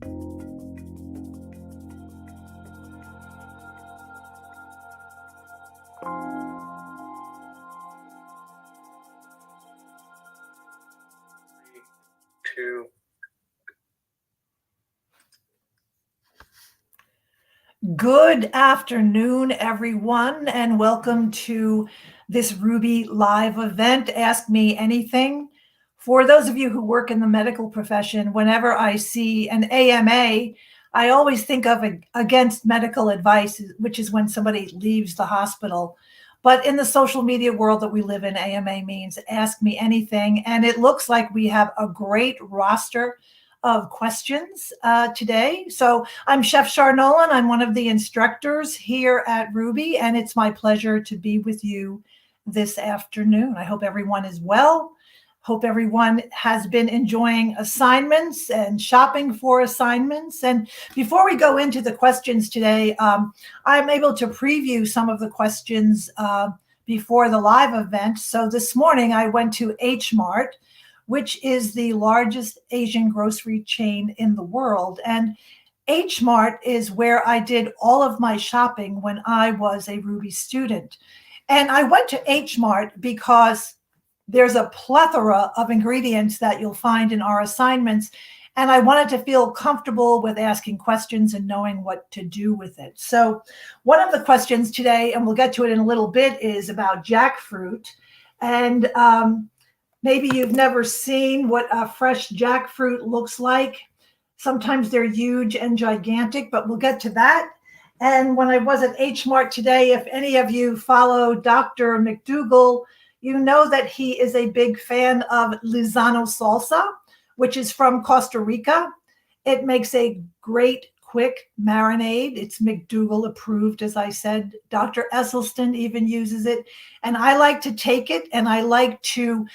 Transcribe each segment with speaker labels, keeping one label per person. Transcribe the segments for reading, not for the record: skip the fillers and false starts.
Speaker 1: Two.
Speaker 2: Good afternoon, everyone, and welcome to this Ruby live event, Ask Me Anything. For those of you who work in the medical profession, whenever I see an AMA, I always think of against medical advice, which is when somebody leaves the hospital. But in the social media world that we live in, AMA means Ask Me Anything. And it looks like we have a great roster of questions today. So I'm Chef Char Nolan. I'm one of the instructors here at Ruby, and it's my pleasure to be with you this afternoon. I hope everyone is well. Hope everyone has been enjoying assignments and shopping for assignments. And before we go into the questions today, I'm able to preview some of the questions before the live event. So this morning I went to H Mart, which is the largest Asian grocery chain in the world. And H Mart is where I did all of my shopping when I was a Ruby student. And I went to H Mart because there's a plethora of ingredients that you'll find in our assignments. And I wanted to feel comfortable with asking questions and knowing what to do with it. So one of the questions today, and we'll get to it in a little bit, is about jackfruit. And maybe you've never seen what a fresh jackfruit looks like. Sometimes they're huge and gigantic, but we'll get to that. And when I was at H Mart today, if any of you follow Dr. McDougall, you know that he is a big fan of Lizano salsa, which is from Costa Rica. It makes a great quick marinade. It's McDougall approved, as I said. Dr. Esselstyn even uses it. And I like to take it and I like to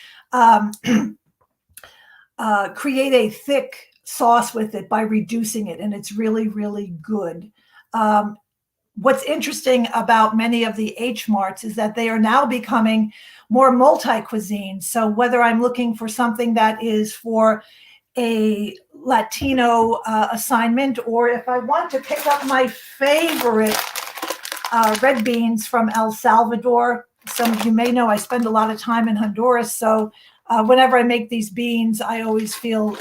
Speaker 2: create a thick sauce with it by reducing it. And it's really, really good. What's interesting about many of the H Marts is that they are now becoming more multi-cuisine. So whether I'm looking for something that is for a Latino assignment, or if I want to pick up my favorite red beans from El Salvador. Some of you may know I spend a lot of time in Honduras. So whenever I make these beans, I always feel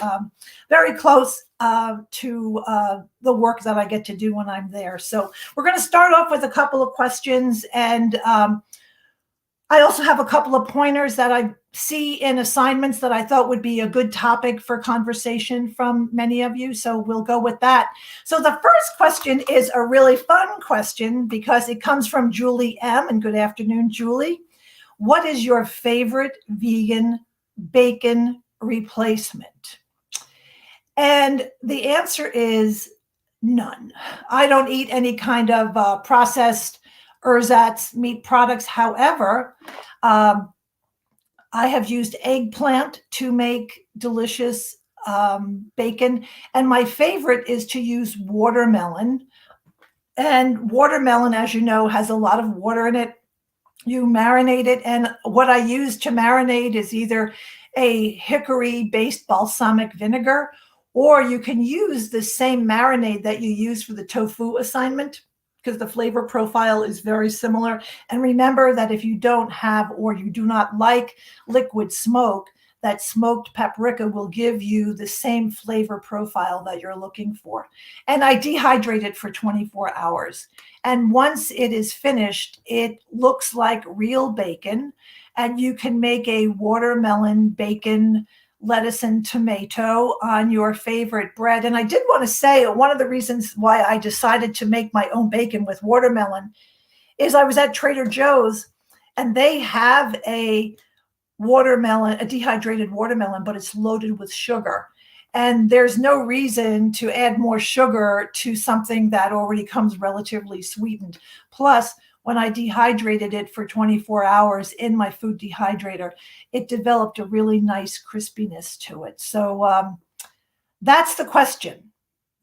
Speaker 2: very close to the work that I get to do when I'm there. So we're going to start off with a couple of questions. And I also have a couple of pointers that I see in assignments that I thought would be a good topic for conversation from many of you. So we'll go with that. So the first question is a really fun question because it comes from Julie M. And good afternoon, Julie. What is your favorite vegan bacon replacement? And the answer is none. I don't eat any kind of processed ersatz meat products. However, I have used eggplant to make delicious bacon. And my favorite is to use watermelon. And watermelon, as you know, has a lot of water in it. You marinate it. And what I use to marinate is either a hickory-based balsamic vinegar, or you can use the same marinade that you use for the tofu assignment, because the flavor profile is very similar. And remember that if you don't have or you do not like liquid smoke, that smoked paprika will give you the same flavor profile that you're looking for. And I dehydrate it for 24 hours. And once it is finished, it looks like real bacon. And you can make a watermelon bacon, lettuce and tomato on your favorite bread. And I did want to say one of the reasons why I decided to make my own bacon with watermelon is I was at Trader Joe's and they have a watermelon, a dehydrated watermelon, but it's loaded with sugar. And there's no reason to add more sugar to something that already comes relatively sweetened. Plus, when I dehydrated it for 24 hours in my food dehydrator, it developed a really nice crispiness to it. So that's the question.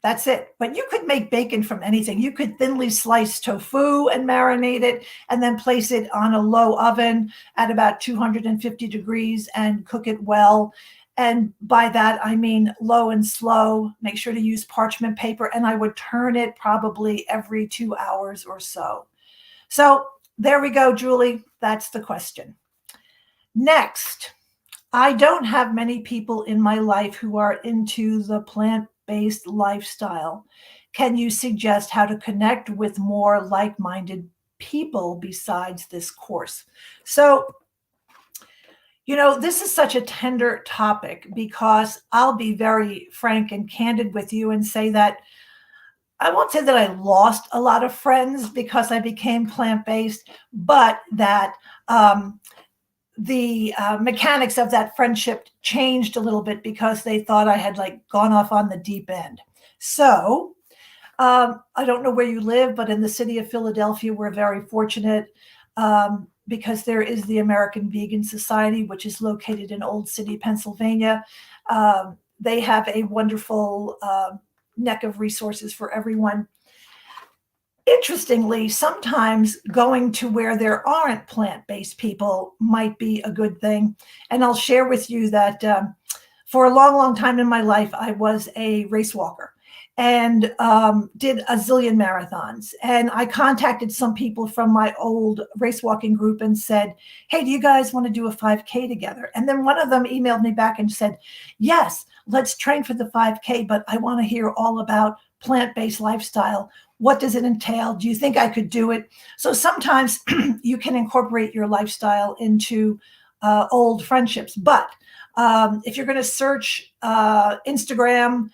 Speaker 2: That's it. But you could make bacon from anything. You could thinly slice tofu and marinate it and then place it on a low oven at about 250 degrees and cook it well. And by that, I mean low and slow. Make sure to use parchment paper, and I would turn it probably every 2 hours or so. So there we go, Julie. That's the question. Next, I don't have many people in my life who are into the plant-based lifestyle. Can you suggest how to connect with more like-minded people besides this course? So, this is such a tender topic because I'll be very frank and candid with you and say that I won't say that I lost a lot of friends because I became plant-based, but that the mechanics of that friendship changed a little bit because they thought I had gone off on the deep end. So I don't know where you live, but in the city of Philadelphia, we're very fortunate because there is the American Vegan Society, which is located in Old City, Pennsylvania. They have a wonderful neck of resources for everyone. Interestingly, sometimes going to where there aren't plant-based people might be a good thing. And I'll share with you that for a long, long time in my life, I was a race walker and did a zillion marathons. And I contacted some people from my old race walking group and said, hey, do you guys want to do a 5K together? And then one of them emailed me back and said, yes, let's train for the 5K, but I want to hear all about plant-based lifestyle. What does it entail? Do you think I could do it? So sometimes you can incorporate your lifestyle into old friendships. But if you're going to search Instagram,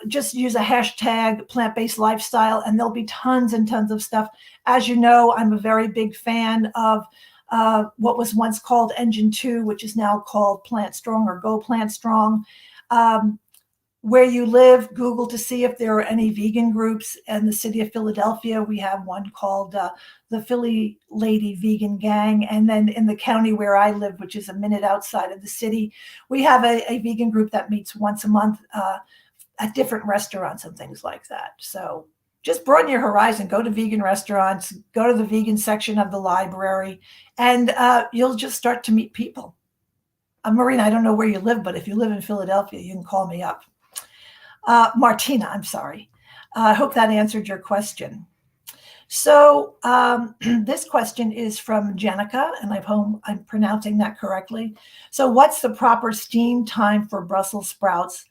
Speaker 2: just use a hashtag plant-based lifestyle, and there'll be tons and tons of stuff. As you know, I'm a very big fan of what was once called Engine 2, which is now called Plant Strong or Go Plant Strong. Where you live, Google to see if there are any vegan groups. In the city of Philadelphia, we have one called the Philly Lady Vegan Gang. And then in the county where I live, which is a minute outside of the city, we have a vegan group that meets once a month at different restaurants and things like that. So just broaden your horizon, go to vegan restaurants, go to the vegan section of the library, and you'll just start to meet people. Marina, I don't know where you live, but if you live in Philadelphia, you can call me up. Martina, I'm sorry. I hope that answered your question. So this question is from Jenica, and I hope I'm pronouncing that correctly. So what's the proper steam time for Brussels sprouts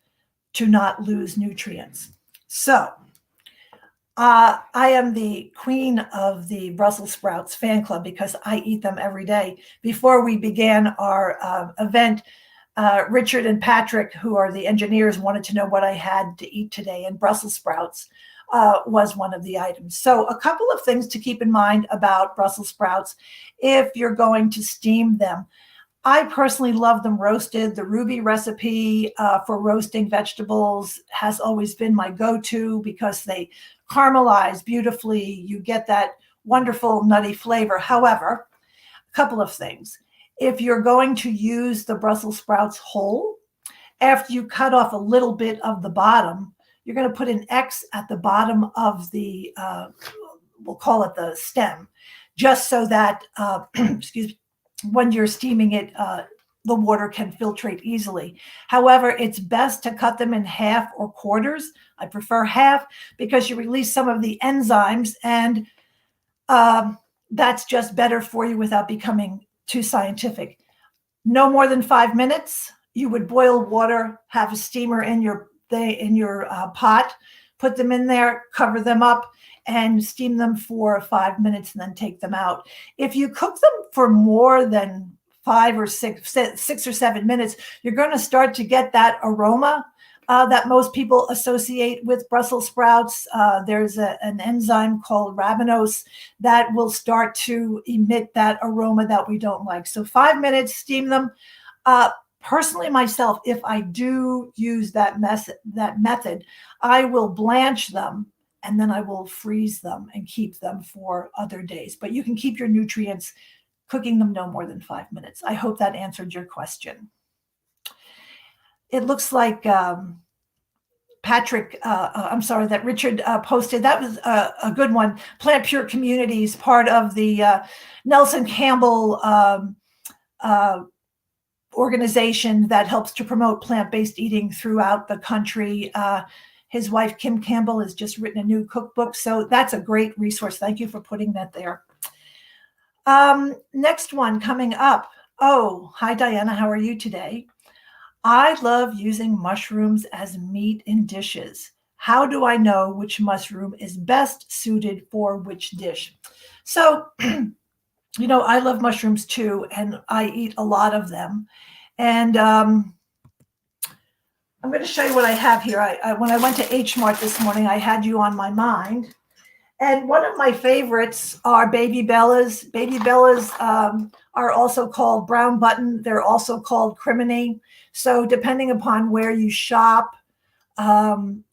Speaker 2: to not lose nutrients? So I am the queen of the Brussels sprouts fan club because I eat them every day. Before we began our event, Richard and Patrick, who are the engineers, wanted to know what I had to eat today, and Brussels sprouts was one of the items. So a couple of things to keep in mind about Brussels sprouts if you're going to steam them. I personally love them roasted. The Ruby recipe for roasting vegetables has always been my go-to because they caramelize beautifully. You get that wonderful nutty flavor. However, a couple of things. If you're going to use the Brussels sprouts whole, after you cut off a little bit of the bottom, you're going to put an X at the bottom of the, we'll call it the stem, just so that, excuse me, when you're steaming it, the water can filtrate easily. However, it's best to cut them in half or quarters. I prefer half because you release some of the enzymes, and that's just better for you without becoming too scientific. No more than 5 minutes. You would boil water, have a steamer in your pot, put them in there, cover them up, and steam them for 5 minutes, and then take them out. If you cook them for more than 5 or 6 or 7 minutes, you're going to start to get that aroma that most people associate with Brussels sprouts. There's an enzyme called ribinose that will start to emit that aroma that we don't like. So 5 minutes, steam them. Personally, myself, if I do use that method, I will blanch them and then I will freeze them and keep them for other days. But you can keep your nutrients cooking them no more than 5 minutes. I hope that answered your question. It looks like Patrick, I'm sorry, that Richard posted. That was a good one. Plant Pure Communities, part of the Nelson Campbell organization that helps to promote plant-based eating throughout the country. His wife, Kim Campbell, has just written a new cookbook. So that's a great resource. Thank you for putting that there. Next one coming up. Oh, hi, Diana. How are you today? I love using mushrooms as meat in dishes. How do I know which mushroom is best suited for which dish? So, I love mushrooms too, and I eat a lot of them. And I'm going to show you what I have here. When I went to H Mart this morning, I had you on my mind. And one of my favorites are Baby Bellas. Baby Bellas are also called brown button. They're also called criminy. So depending upon where you shop,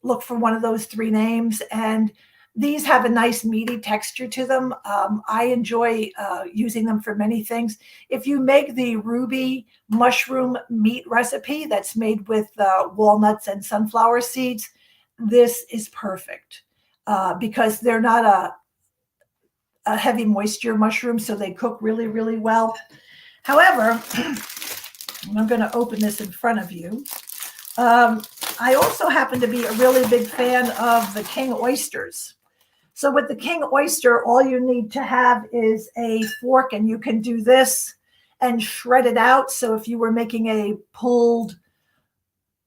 Speaker 2: look for one of those three names. And these have a nice meaty texture to them. I enjoy using them for many things. If you make the ruby mushroom meat recipe that's made with walnuts and sunflower seeds, this is perfect. Because they're not a heavy moisture mushroom, so they cook really, really well. However, I'm going to open this in front of you. I also happen to be a really big fan of the king oysters. So with the king oyster, all you need to have is a fork, and you can do this and shred it out. So if you were making a pulled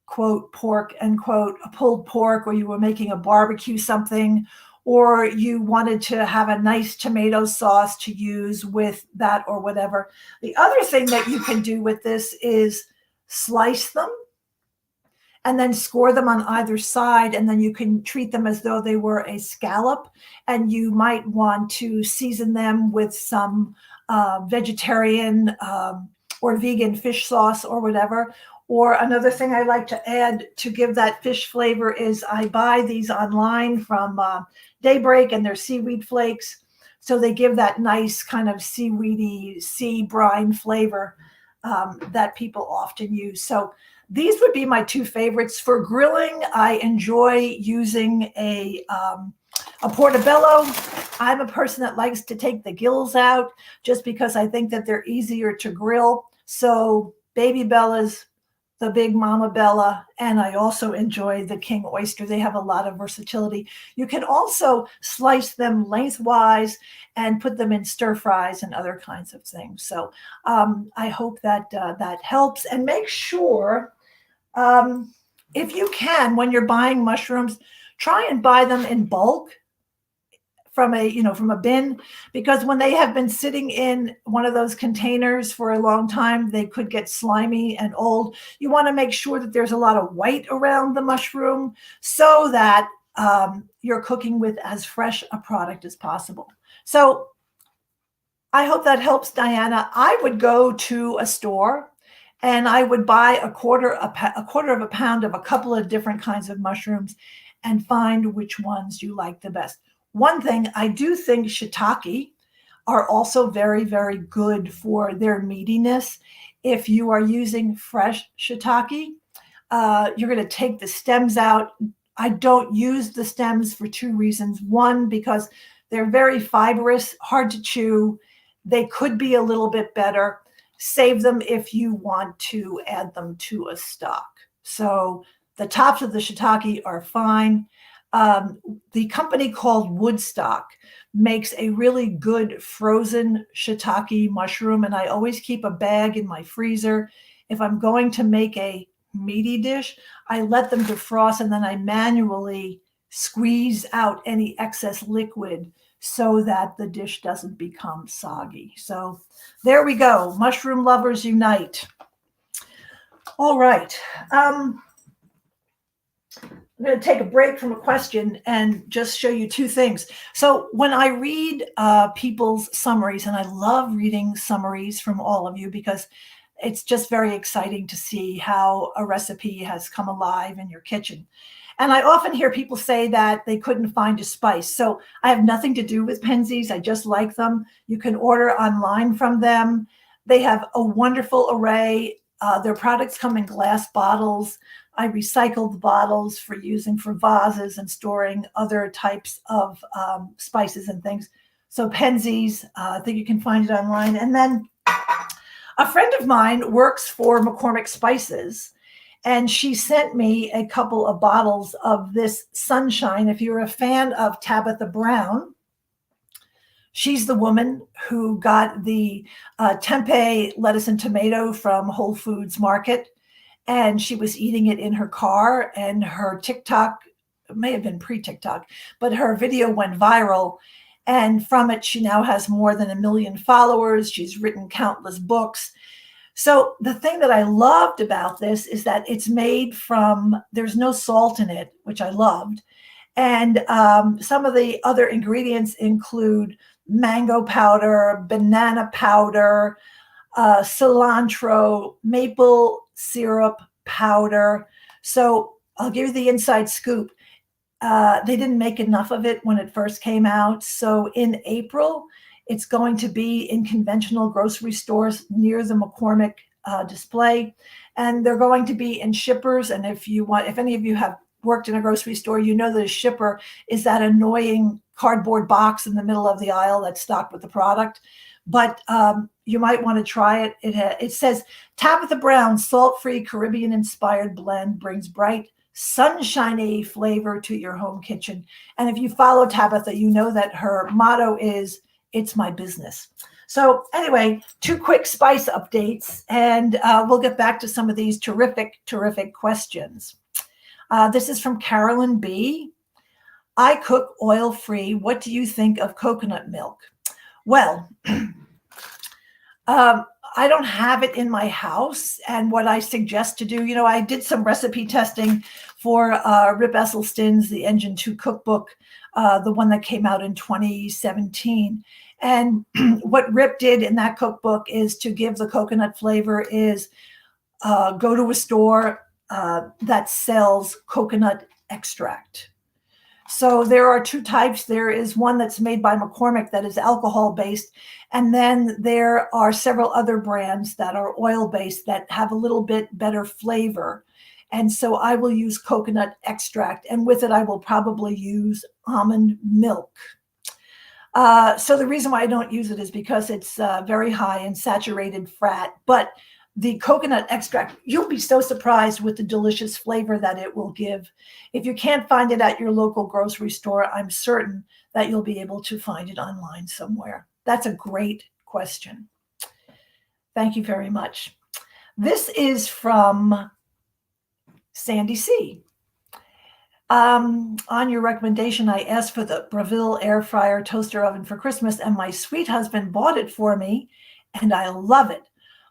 Speaker 2: quote pork, end quote, a pulled pork, or you were making a barbecue something, or you wanted to have a nice tomato sauce to use with that or whatever. The other thing that you can do with this is slice them and then score them on either side, and then you can treat them as though they were a scallop, and you might want to season them with some vegetarian or vegan fish sauce or whatever. Or another thing I like to add to give that fish flavor is I buy these online from Daybreak, and they're seaweed flakes. So they give that nice kind of seaweedy, sea brine flavor that people often use. So these would be my two favorites. For grilling, I enjoy using a portobello. I'm a person that likes to take the gills out just because I think that they're easier to grill. So Baby Bellas, the Big Mama Bella, and I also enjoy the king oyster. They have a lot of versatility. You can also slice them lengthwise and put them in stir fries and other kinds of things. So I hope that that helps. And make sure, if you can, when you're buying mushrooms, try and buy them in bulk from a bin, because when they have been sitting in one of those containers for a long time, they could get slimy and old. You want to make sure that there's a lot of white around the mushroom so that you're cooking with as fresh a product as possible. So I hope that helps, Diana. I would go to a store and I would buy a quarter of a pound of a couple of different kinds of mushrooms and find which ones you like the best. One thing, I do think shiitake are also very, very good for their meatiness. If you are using fresh shiitake, you're going to take the stems out. I don't use the stems for two reasons. One, because they're very fibrous, hard to chew. They could be a little bit better. Save them if you want to add them to a stock. So the tops of the shiitake are fine. The company called Woodstock makes a really good frozen shiitake mushroom, and I always keep a bag in my freezer. If I'm going to make a meaty dish, I let them defrost, and then I manually squeeze out any excess liquid so that the dish doesn't become soggy. So there we go. Mushroom lovers unite. All right. I'm going to take a break from a question and just show you two things. So when I read people's summaries, and I love reading summaries from all of you because it's just very exciting to see how a recipe has come alive in your kitchen. And I often hear people say that they couldn't find a spice. So I have nothing to do with Penzeys. I just like them. You can order online from them. They have a wonderful array. Their products come in glass bottles. I recycle the bottles for using for vases and storing other types of spices and things. So Penzeys, I think you can find it online. And then A friend of mine works for McCormick Spices, and she sent me a couple of bottles of this Sunshine. If you're a fan of Tabitha Brown, she's the woman who got the tempeh lettuce and tomato from Whole Foods Market, and she was eating it in her car, and her TikTok, it may have been pre-TikTok, but her video went viral. And from it, she now has more than 1 million followers. She's written countless books. So the thing that I loved about this is that it's made from, there's no salt in it, which I loved. And some of the other ingredients include mango powder, banana powder, cilantro, maple syrup powder. So I'll give you the inside scoop. They didn't make enough of it when it first came out. So in April, it's going to be in conventional grocery stores near the McCormick display. And they're going to be in shippers. And if any of you have worked in a grocery store, you know that a shipper is that annoying cardboard box in the middle of the aisle that's stocked with the product. But you might want to try it. It says, Tabitha Brown salt-free Caribbean-inspired blend brings bright, sunshiny flavor to your home kitchen. And if you follow Tabitha, you know that her motto is, it's my business. So anyway, 2 quick spice updates, and we'll get back to some of these terrific, terrific questions. This is from Carolyn B. I cook oil-free. What do you think of coconut milk? Well, I don't have it in my house. And what I suggest to do, I did some recipe testing for Rip Esselstyn's The Engine 2 Cookbook, the one that came out in 2017. And what Rip did in that cookbook is to give the coconut flavor is go to a store that sells coconut extract. So there are 2 types. There is one that's made by McCormick that is alcohol-based, and then there are several other brands that are oil-based that have a little bit better flavor. And so I will use coconut extract, and with it I will probably use almond milk. So the reason why I don't use it is because it's very high in saturated fat, but the coconut extract, you'll be so surprised with the delicious flavor that it will give. If you can't find it at your local grocery store, I'm certain that you'll be able to find it online somewhere. That's a great question. Thank you very much. This is from Sandy C. On your recommendation, I asked for the Breville air fryer toaster oven for Christmas, and my sweet husband bought it for me, and I love it.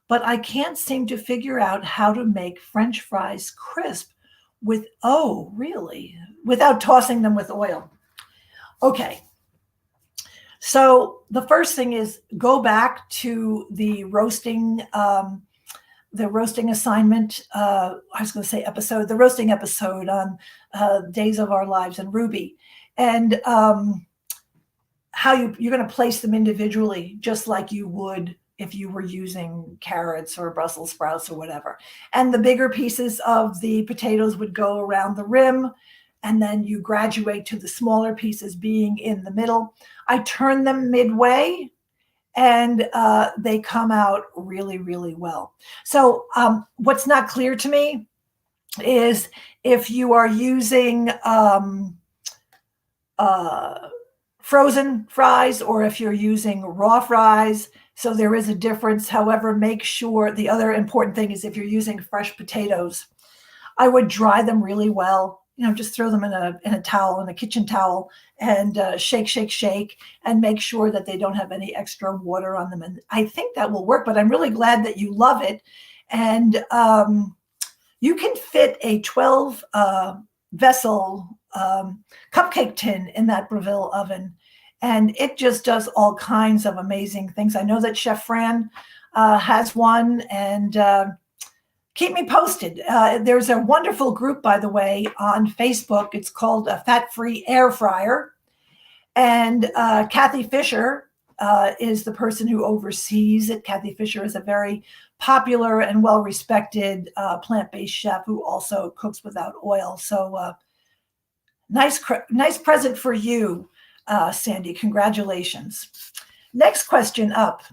Speaker 2: But I can't seem to figure out how to make French fries crisp without tossing them with oil. Okay. So the first thing is go back to the roasting assignment. I was going to say episode, the roasting episode on Days of Our Lives and Ruby, and how you're going to place them individually, just like you would if you were using carrots or Brussels sprouts or whatever. And the bigger pieces of the potatoes would go around the rim, and then you graduate to the smaller pieces being in the middle. I turn them midway, and they come out really, really well. So what's not clear to me is if you are using frozen fries or if you're using raw fries. So there is a difference. However, make sure, the other important thing is if you're using fresh potatoes, I would dry them really well. Just throw them in a towel, in a kitchen towel, and shake, and make sure that they don't have any extra water on them. And I think that will work, but I'm really glad that you love it. And you can fit a 12 vessel cupcake tin in that Breville oven, and it just does all kinds of amazing things. I know that Chef Fran has one, and keep me posted. There's a wonderful group, by the way, on Facebook. It's called a Fat-Free Air Fryer. And Kathy Fisher is the person who oversees it. Kathy Fisher is a very popular and well-respected plant-based chef who also cooks without oil. So nice present for you, Sandy. Congratulations. Next question up.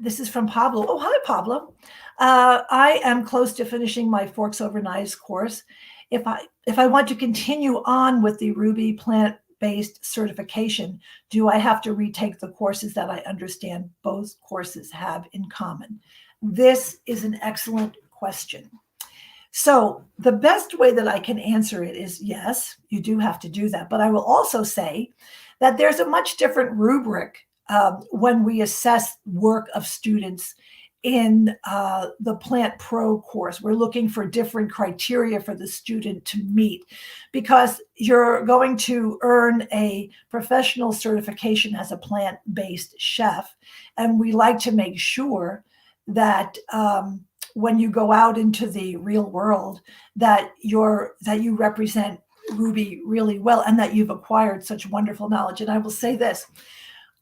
Speaker 2: This is from Pablo. Oh, hi, Pablo. I am close to finishing my Forks Over Knives course. If I want to continue on with the Ruby plant-based certification, do I have to retake the courses that I understand both courses have in common? This is an excellent question. So the best way that I can answer it is yes, you do have to do that. But I will also say that there's a much different rubric when we assess work of students in the Plant Pro course. We're looking for different criteria for the student to meet because you're going to earn a professional certification as a plant-based chef. And we like to make sure that when you go out into the real world, that you represent Ruby really well and that you've acquired such wonderful knowledge. And I will say this,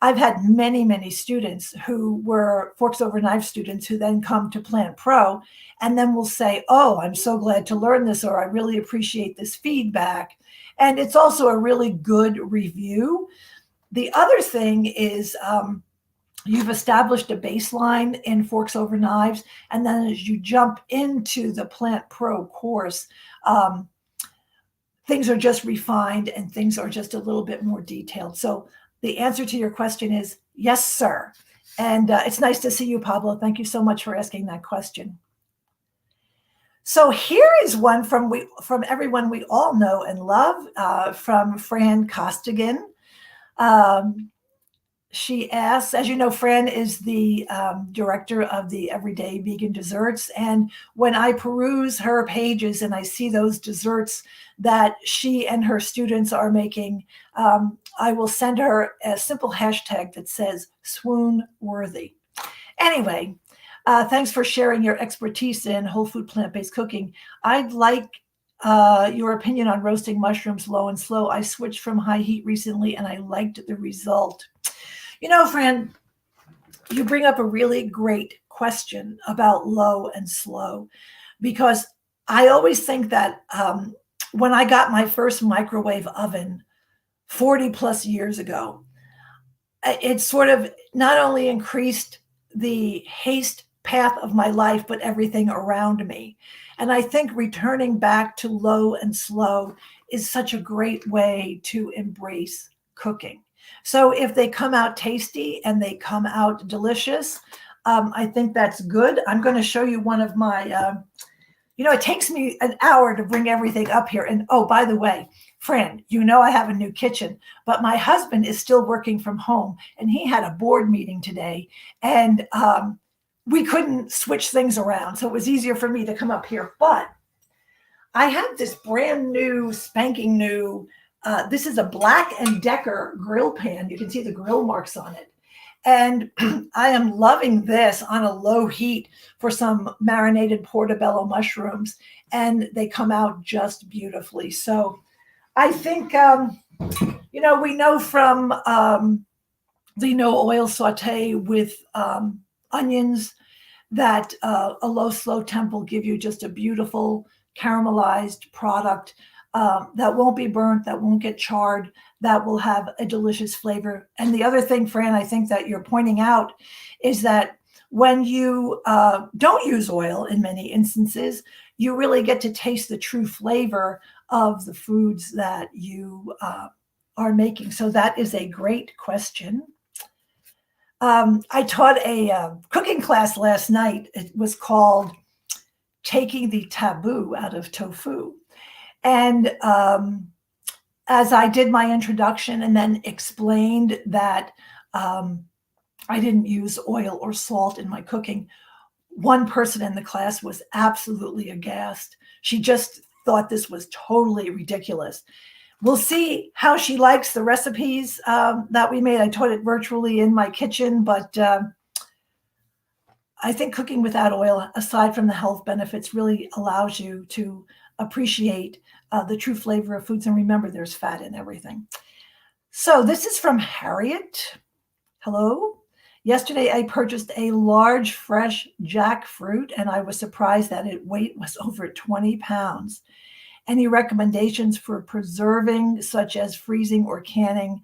Speaker 2: I've had many, many students who were Forks Over Knife students who then come to Plant Pro and then will say, oh, I'm so glad to learn this, or I really appreciate this feedback. And it's also a really good review. The other thing is you've established a baseline in Forks Over Knives, and then as you jump into the Plant Pro course, things are just refined and things are just a little bit more detailed. So the answer to your question is yes, sir. And it's nice to see you, Pablo. Thank you so much for asking that question. So here is one from everyone we all know and love, from Fran Costigan. She asks, as you know, Fran is the director of the Everyday Vegan Desserts. And when I peruse her pages and I see those desserts that she and her students are making, I will send her a simple hashtag that says swoon worthy. Anyway, thanks for sharing your expertise in whole food plant-based cooking. I'd like your opinion on roasting mushrooms low and slow. I switched from high heat recently and I liked the result. You know, Fran, you bring up a really great question about low and slow, because I always think that when I got my first microwave oven 40 plus years ago, it sort of not only increased the haste path of my life, but everything around me. And I think returning back to low and slow is such a great way to embrace cooking. So if they come out tasty and they come out delicious, I think that's good. I'm going to show you one of my, it takes me an hour to bring everything up here. And oh, by the way, Fran, I have a new kitchen, but my husband is still working from home and he had a board meeting today and we couldn't switch things around. So it was easier for me to come up here. But I have this brand new, spanking new, this is a Black & Decker grill pan. You can see the grill marks on it. And I am loving this on a low heat for some marinated portobello mushrooms. And they come out just beautifully. So I think, we know from the no oil saute with onions that a low-slow temp will give you just a beautiful caramelized product that won't be burnt, that won't get charred, that will have a delicious flavor. And the other thing, Fran, I think that you're pointing out is that when you don't use oil in many instances, you really get to taste the true flavor of the foods that you are making. So that is a great question. I taught a cooking class last night. It was called Taking the Taboo Out of Tofu. And as I did my introduction and then explained that I didn't use oil or salt in my cooking, one person in the class was absolutely aghast. She just thought this was totally ridiculous. We'll see how she likes the recipes that we made. I taught it virtually in my kitchen, but I think cooking without oil, aside from the health benefits, really allows you to appreciate the true flavor of foods. And remember, there's fat in everything. So this is from Harriet. Hello. Yesterday, I purchased a large fresh jackfruit, and I was surprised that its weight was over 20 pounds. Any recommendations for preserving, such as freezing or canning,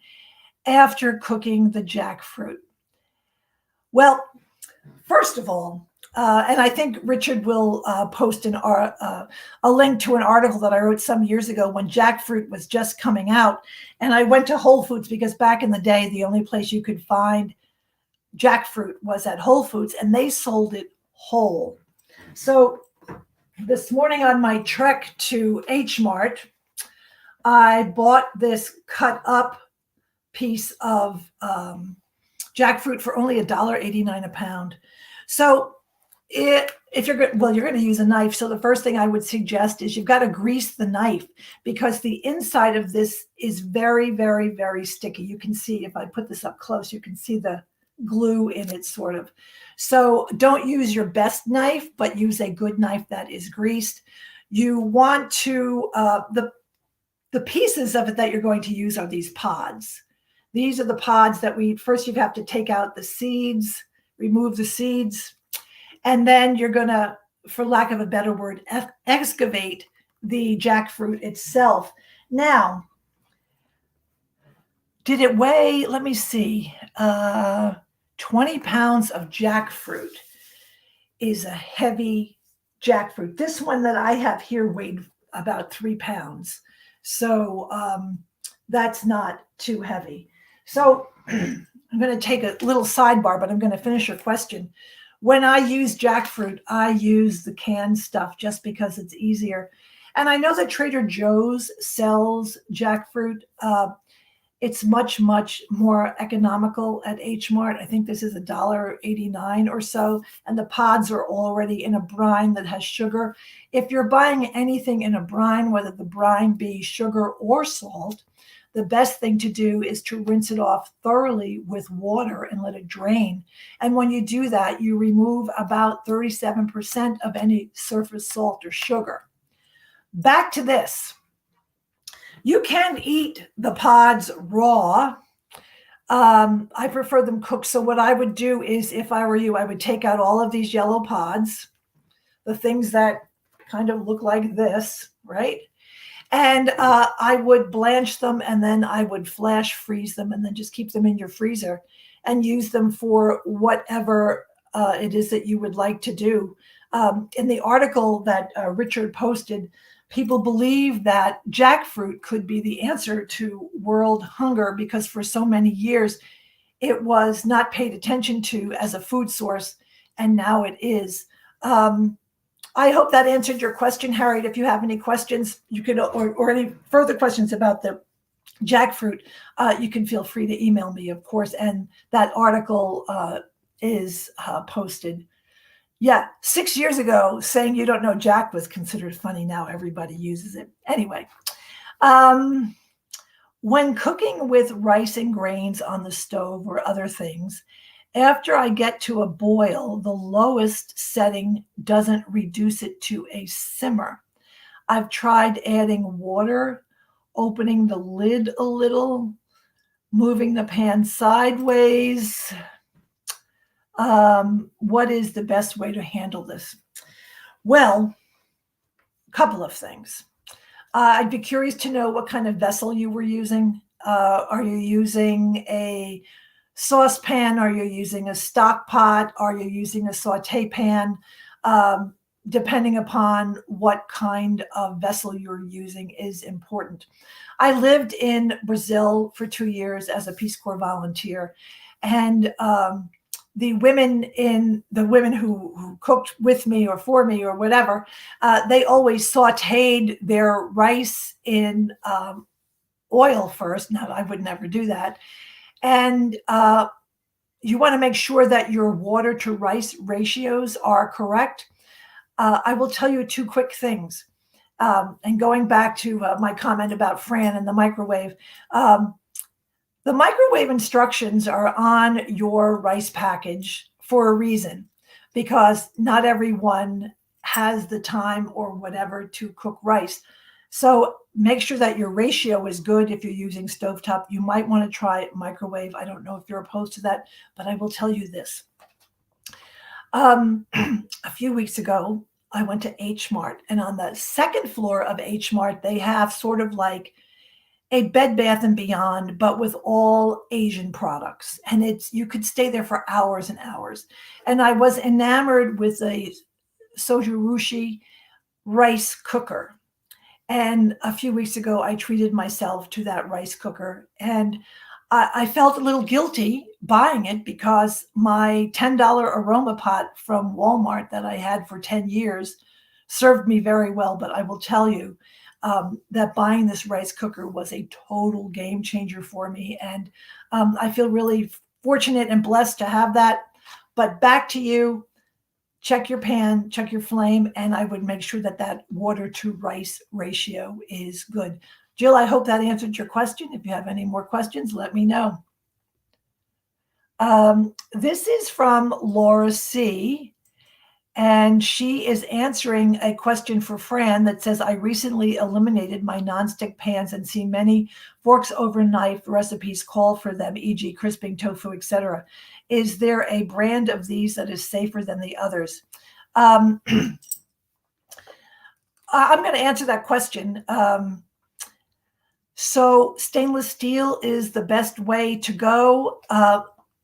Speaker 2: after cooking the jackfruit? Well, first of all, and I think Richard will post a link to an article that I wrote some years ago when Jackfruit was just coming out. And I went to Whole Foods because back in the day, the only place you could find Jackfruit was at Whole Foods, and they sold it whole. So this morning on my trek to H Mart, I bought this cut up piece of Jackfruit for only $1.89 a pound. So if you're going to use a knife. So the first thing I would suggest is you've got to grease the knife because the inside of this is very, very, very sticky. You can see if I put this up close, you can see the glue in it sort of. So don't use your best knife, but use a good knife that is greased. You want to, the pieces of it that you're going to use are these pods. These are the pods that first you have to take out the seeds, remove the seeds, and then you're going to, for lack of a better word, excavate the jackfruit itself. Now, did it weigh, let me see, 20 pounds of jackfruit is a heavy jackfruit. This one that I have here weighed about 3 pounds. So that's not too heavy. So I'm going to take a little sidebar, but I'm going to finish your question. When I use jackfruit, I use the canned stuff just because it's easier. And I know that Trader Joe's sells jackfruit. It's much, much more economical at H Mart. I think this is $1.89 or so. And the pods are already in a brine that has sugar. If you're buying anything in a brine, whether the brine be sugar or salt, the best thing to do is to rinse it off thoroughly with water and let it drain. And when you do that, you remove about 37% of any surface salt or sugar. Back to this. You can eat the pods raw. I prefer them cooked. So what I would do is, if I were you, I would take out all of these yellow pods, the things that kind of look like this, right? And I would blanch them, and then I would flash freeze them, and then just keep them in your freezer and use them for whatever it is that you would like to do. In the article that Richard posted, people believe that jackfruit could be the answer to world hunger because for so many years it was not paid attention to as a food source, and now it is. I hope that answered your question, Harriet. If you have any questions, you can, or any further questions about the jackfruit, you can feel free to email me, of course. And that article is posted. Yeah, 6 years ago, saying you don't know Jack was considered funny. Now everybody uses it. Anyway, when cooking with rice and grains on the stove or other things, after I get to a boil, the lowest setting doesn't reduce it to a simmer. I've tried adding water, opening the lid a little, moving the pan sideways. What is the best way to handle this? Well, a couple of things. I'd be curious to know what kind of vessel you were using. Are you using a saucepan? Are you using a stock pot? Are you using a saute pan? Depending upon what kind of vessel you're using is important. I lived in Brazil for 2 years as a Peace Corps volunteer, and the women who cooked with me or for me or whatever, they always sauteed their rice in oil first. Now, I would never do that. And you want to make sure that your water to rice ratios are correct. I will tell you 2 quick things. And going back to my comment about Fran and the microwave, the microwave instructions are on your rice package for a reason, because not everyone has the time or whatever to cook rice. So make sure that your ratio is good. If you're using stovetop, you might want to try microwave. I don't know if you're opposed to that, but I will tell you this. A few weeks ago, I went to H Mart, and on the second floor of H Mart, they have sort of like a Bed Bath and Beyond, but with all Asian products. And you could stay there for hours and hours. And I was enamored with a sojurushi rice cooker. And a few weeks ago, I treated myself to that rice cooker. And I felt a little guilty buying it because my $10 aroma pot from Walmart that I had for 10 years served me very well. But I will tell you that buying this rice cooker was a total game changer for me. And I feel really fortunate and blessed to have that. But back to you. Check your pan, check your flame, and I would make sure that that water to rice ratio is good. Jill, I hope that answered your question. If you have any more questions, let me know. This is from Laura C. And she is answering a question for Fran that says, I recently eliminated my nonstick pans and see many forks over knife recipes call for them, e.g. crisping tofu, etc. Is there a brand of these that is safer than the others? I'm going to answer that question. So stainless steel is the best way to go.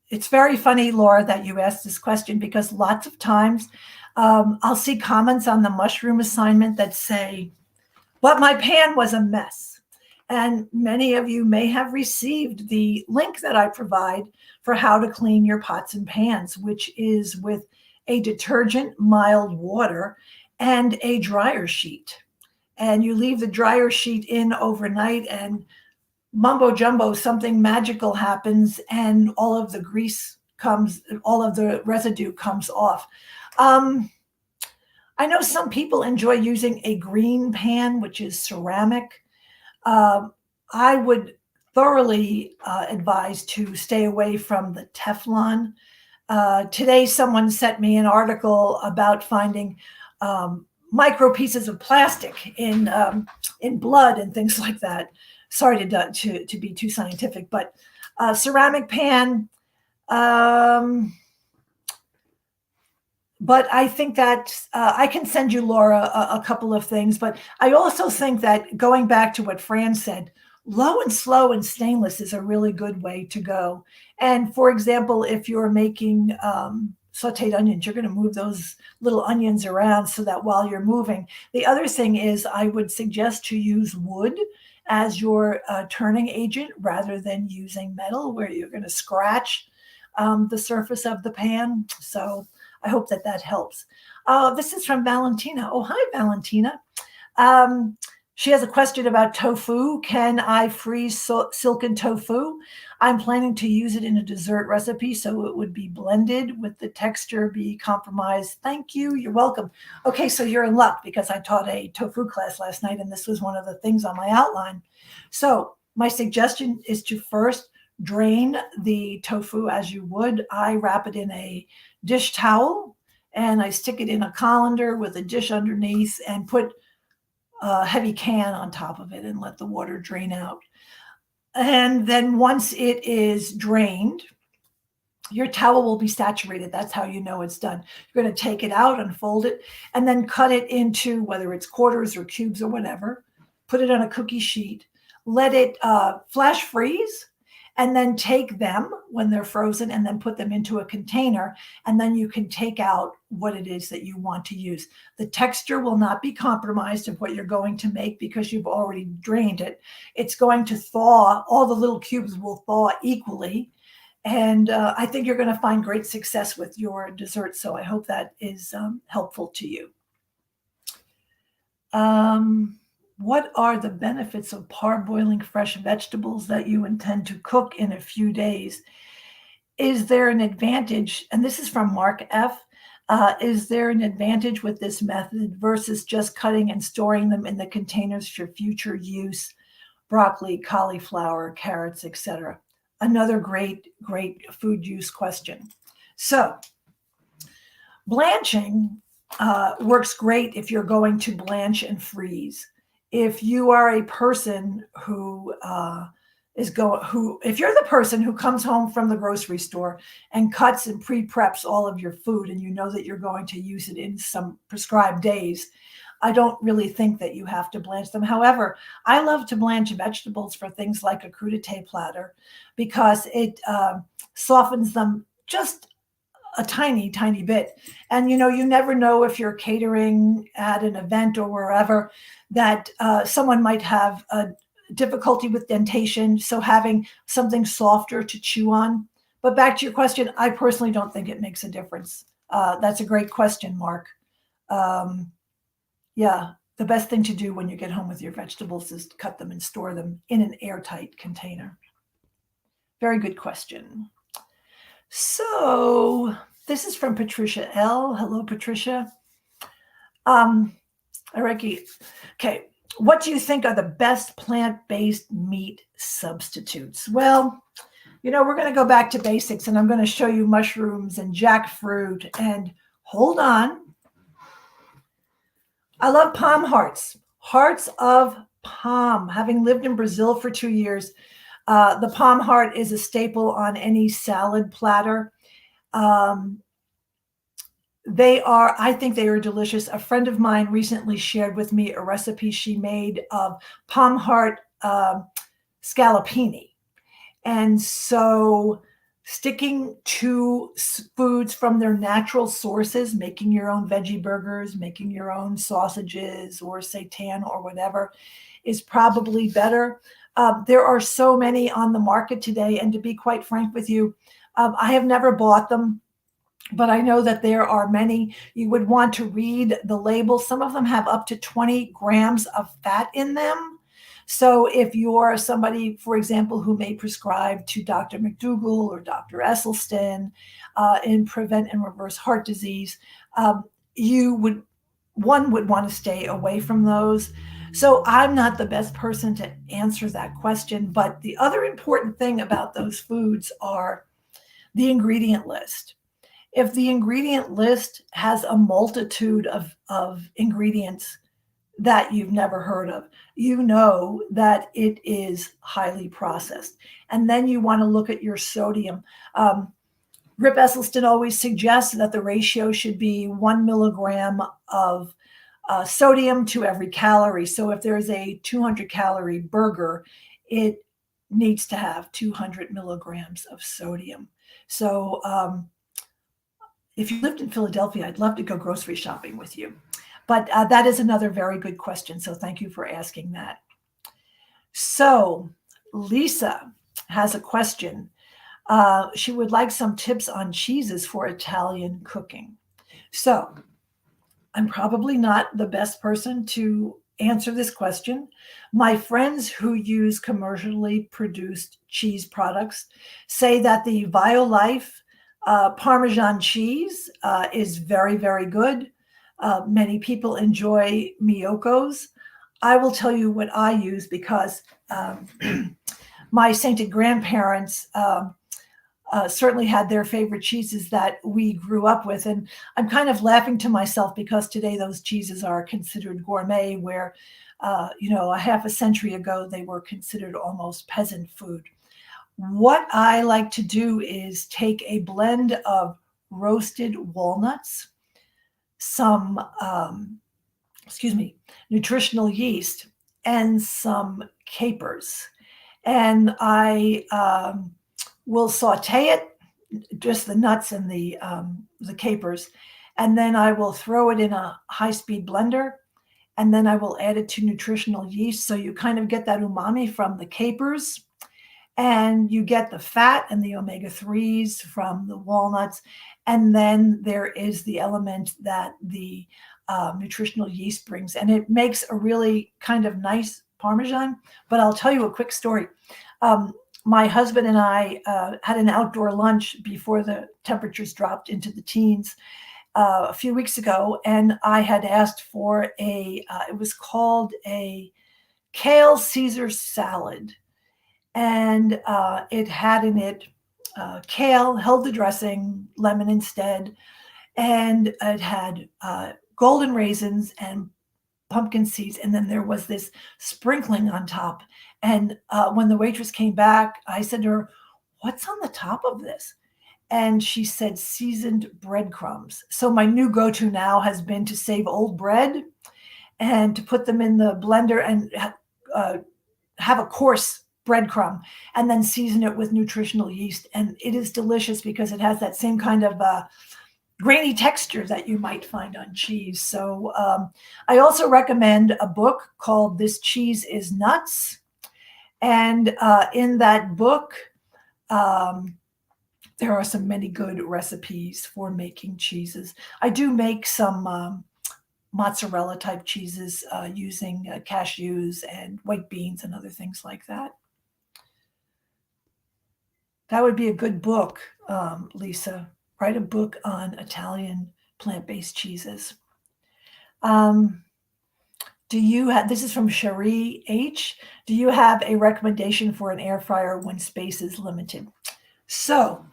Speaker 2: It's very funny, Laura, that you asked this question because lots of times I'll see comments on the mushroom assignment that say, but my pan was a mess. And many of you may have received the link that I provide for how to clean your pots and pans, which is with a detergent, mild water, and a dryer sheet. And you leave the dryer sheet in overnight and mumbo jumbo, something magical happens and all of the grease comes, all of the residue comes off. I know some people enjoy using a green pan, which is ceramic. I would thoroughly advise to stay away from the Teflon. Today, someone sent me an article about finding micro pieces of plastic in blood and things like that. Sorry to be too scientific, but ceramic pan. But I think that I can send you, Laura, a couple of things. But I also think that going back to what Fran said, low and slow and stainless is a really good way to go. And for example, if you're making sauteed onions, you're going to move those little onions around so that while you're moving. The other thing is I would suggest to use wood as your turning agent rather than using metal where you're going to scratch the surface of the pan. So I hope that that helps. This is from Valentina. Oh, hi, Valentina. She has a question about tofu. Can I freeze silken tofu? I'm planning to use it in a dessert recipe, so it would be blended with the texture be compromised. Thank you. You're welcome. Okay, so you're in luck because I taught a tofu class last night, and this was one of the things on my outline. So my suggestion is to first drain the tofu as you would. I wrap it in a dish towel, and I stick it in a colander with a dish underneath and put a heavy can on top of it and let the water drain out. And then once it is drained, your towel will be saturated. That's how you know it's done. You're going to take it out, unfold it, and then cut it into whether it's quarters or cubes or whatever. Put it on a cookie sheet. Let it flash freeze. And then take them when they're frozen and then put them into a container. And then you can take out what it is that you want to use. The texture will not be compromised of what you're going to make because you've already drained it. It's going to thaw. All the little cubes will thaw equally. And I think you're going to find great success with your dessert. So I hope that is helpful to you. What are the benefits of parboiling fresh vegetables that you intend to cook in a few days? Is there an advantage? And this is from Mark F. Is there an advantage with this method versus just cutting and storing them in the containers for future use? Broccoli, cauliflower, carrots, etc. Another great food use question. So blanching works great if you're going to blanch and freeze. If you are a person who if you're the person who comes home from the grocery store and cuts and pre-preps all of your food and you know that you're going to use it in some prescribed days, I don't really think that you have to blanch them. However, I love to blanch vegetables for things like a crudité platter because it softens them just a tiny, tiny bit. And you never know if you're catering at an event or wherever that someone might have a difficulty with dentation. So having something softer to chew on. But back to your question, I personally don't think it makes a difference. That's a great question, Mark. Yeah, the best thing to do when you get home with your vegetables is to cut them and store them in an airtight container. Very good question. So this is from Patricia L. Hello, Patricia. Areki. Okay. What do you think are the best plant-based meat substitutes? Well, we're going to go back to basics, and I'm going to show you mushrooms and jackfruit. And hold on. I love palm hearts. Hearts of palm. Having lived in Brazil for 2 years, the palm heart is a staple on any salad platter. I think they are delicious. A friend of mine recently shared with me a recipe she made of palm heart scallopini. And so sticking to foods from their natural sources, making your own veggie burgers, making your own sausages or seitan or whatever is probably better. There are so many on the market today. And to be quite frank with you, I have never bought them, but I know that there are many. You would want to read the label. Some of them have up to 20 grams of fat in them. So if you're somebody, for example, who may prescribe to Dr. McDougall or Dr. Esselstyn in prevent and reverse heart disease, one would want to stay away from those. So I'm not the best person to answer that question. But the other important thing about those foods are the ingredient list. If the ingredient list has a multitude of ingredients that you've never heard of, that it is highly processed. And then you want to look at your sodium. Rip Esselstyn always suggests that the ratio should be 1 milligram of sodium to every calorie. So if there's a 200-calorie burger, it needs to have 200 milligrams of sodium. So if you lived in Philadelphia, I'd love to go grocery shopping with you. But that is another very good question. So thank you for asking that. So Lisa has a question. She would like some tips on cheeses for Italian cooking. So I'm probably not the best person to answer this question. My friends who use commercially produced cheese products say that the Violife Parmesan cheese is very, very good. Many people enjoy Miyoko's. I will tell you what I use because my sainted grandparents certainly had their favorite cheeses that we grew up with. And I'm kind of laughing to myself because today those cheeses are considered gourmet, where, a half a century ago, they were considered almost peasant food. What I like to do is take a blend of roasted walnuts, some, nutritional yeast, and some capers. And I will saute it, just the nuts and the capers. And then I will throw it in a high-speed blender. And then I will add it to nutritional yeast. So you kind of get that umami from the capers. And you get the fat and the omega-3s from the walnuts. And then there is the element that the nutritional yeast brings. And it makes a really kind of nice Parmesan. But I'll tell you a quick story. My husband and I had an outdoor lunch before the temperatures dropped into the teens a few weeks ago. And I had asked for it was called a kale Caesar salad. And it had in it kale, held the dressing, lemon instead, and it had golden raisins and pumpkin seeds, and then there was this sprinkling on top. And when the waitress came back, I said to her, "What's on the top of this?" And she said, "Seasoned breadcrumbs." So my new go-to now has been to save old bread and to put them in the blender and have a coarse breadcrumb and then season it with nutritional yeast. And it is delicious because it has that same kind of grainy texture that you might find on cheese. So I also recommend a book called This Cheese is Nuts. And in that book, there are some many good recipes for making cheeses. I do make some mozzarella type cheeses using cashews and white beans and other things like that. That would be a good book, Lisa. Write a book on Italian plant-based cheeses. Do you have, this is from Cherie H. Do you have a recommendation for an air fryer when space is limited? So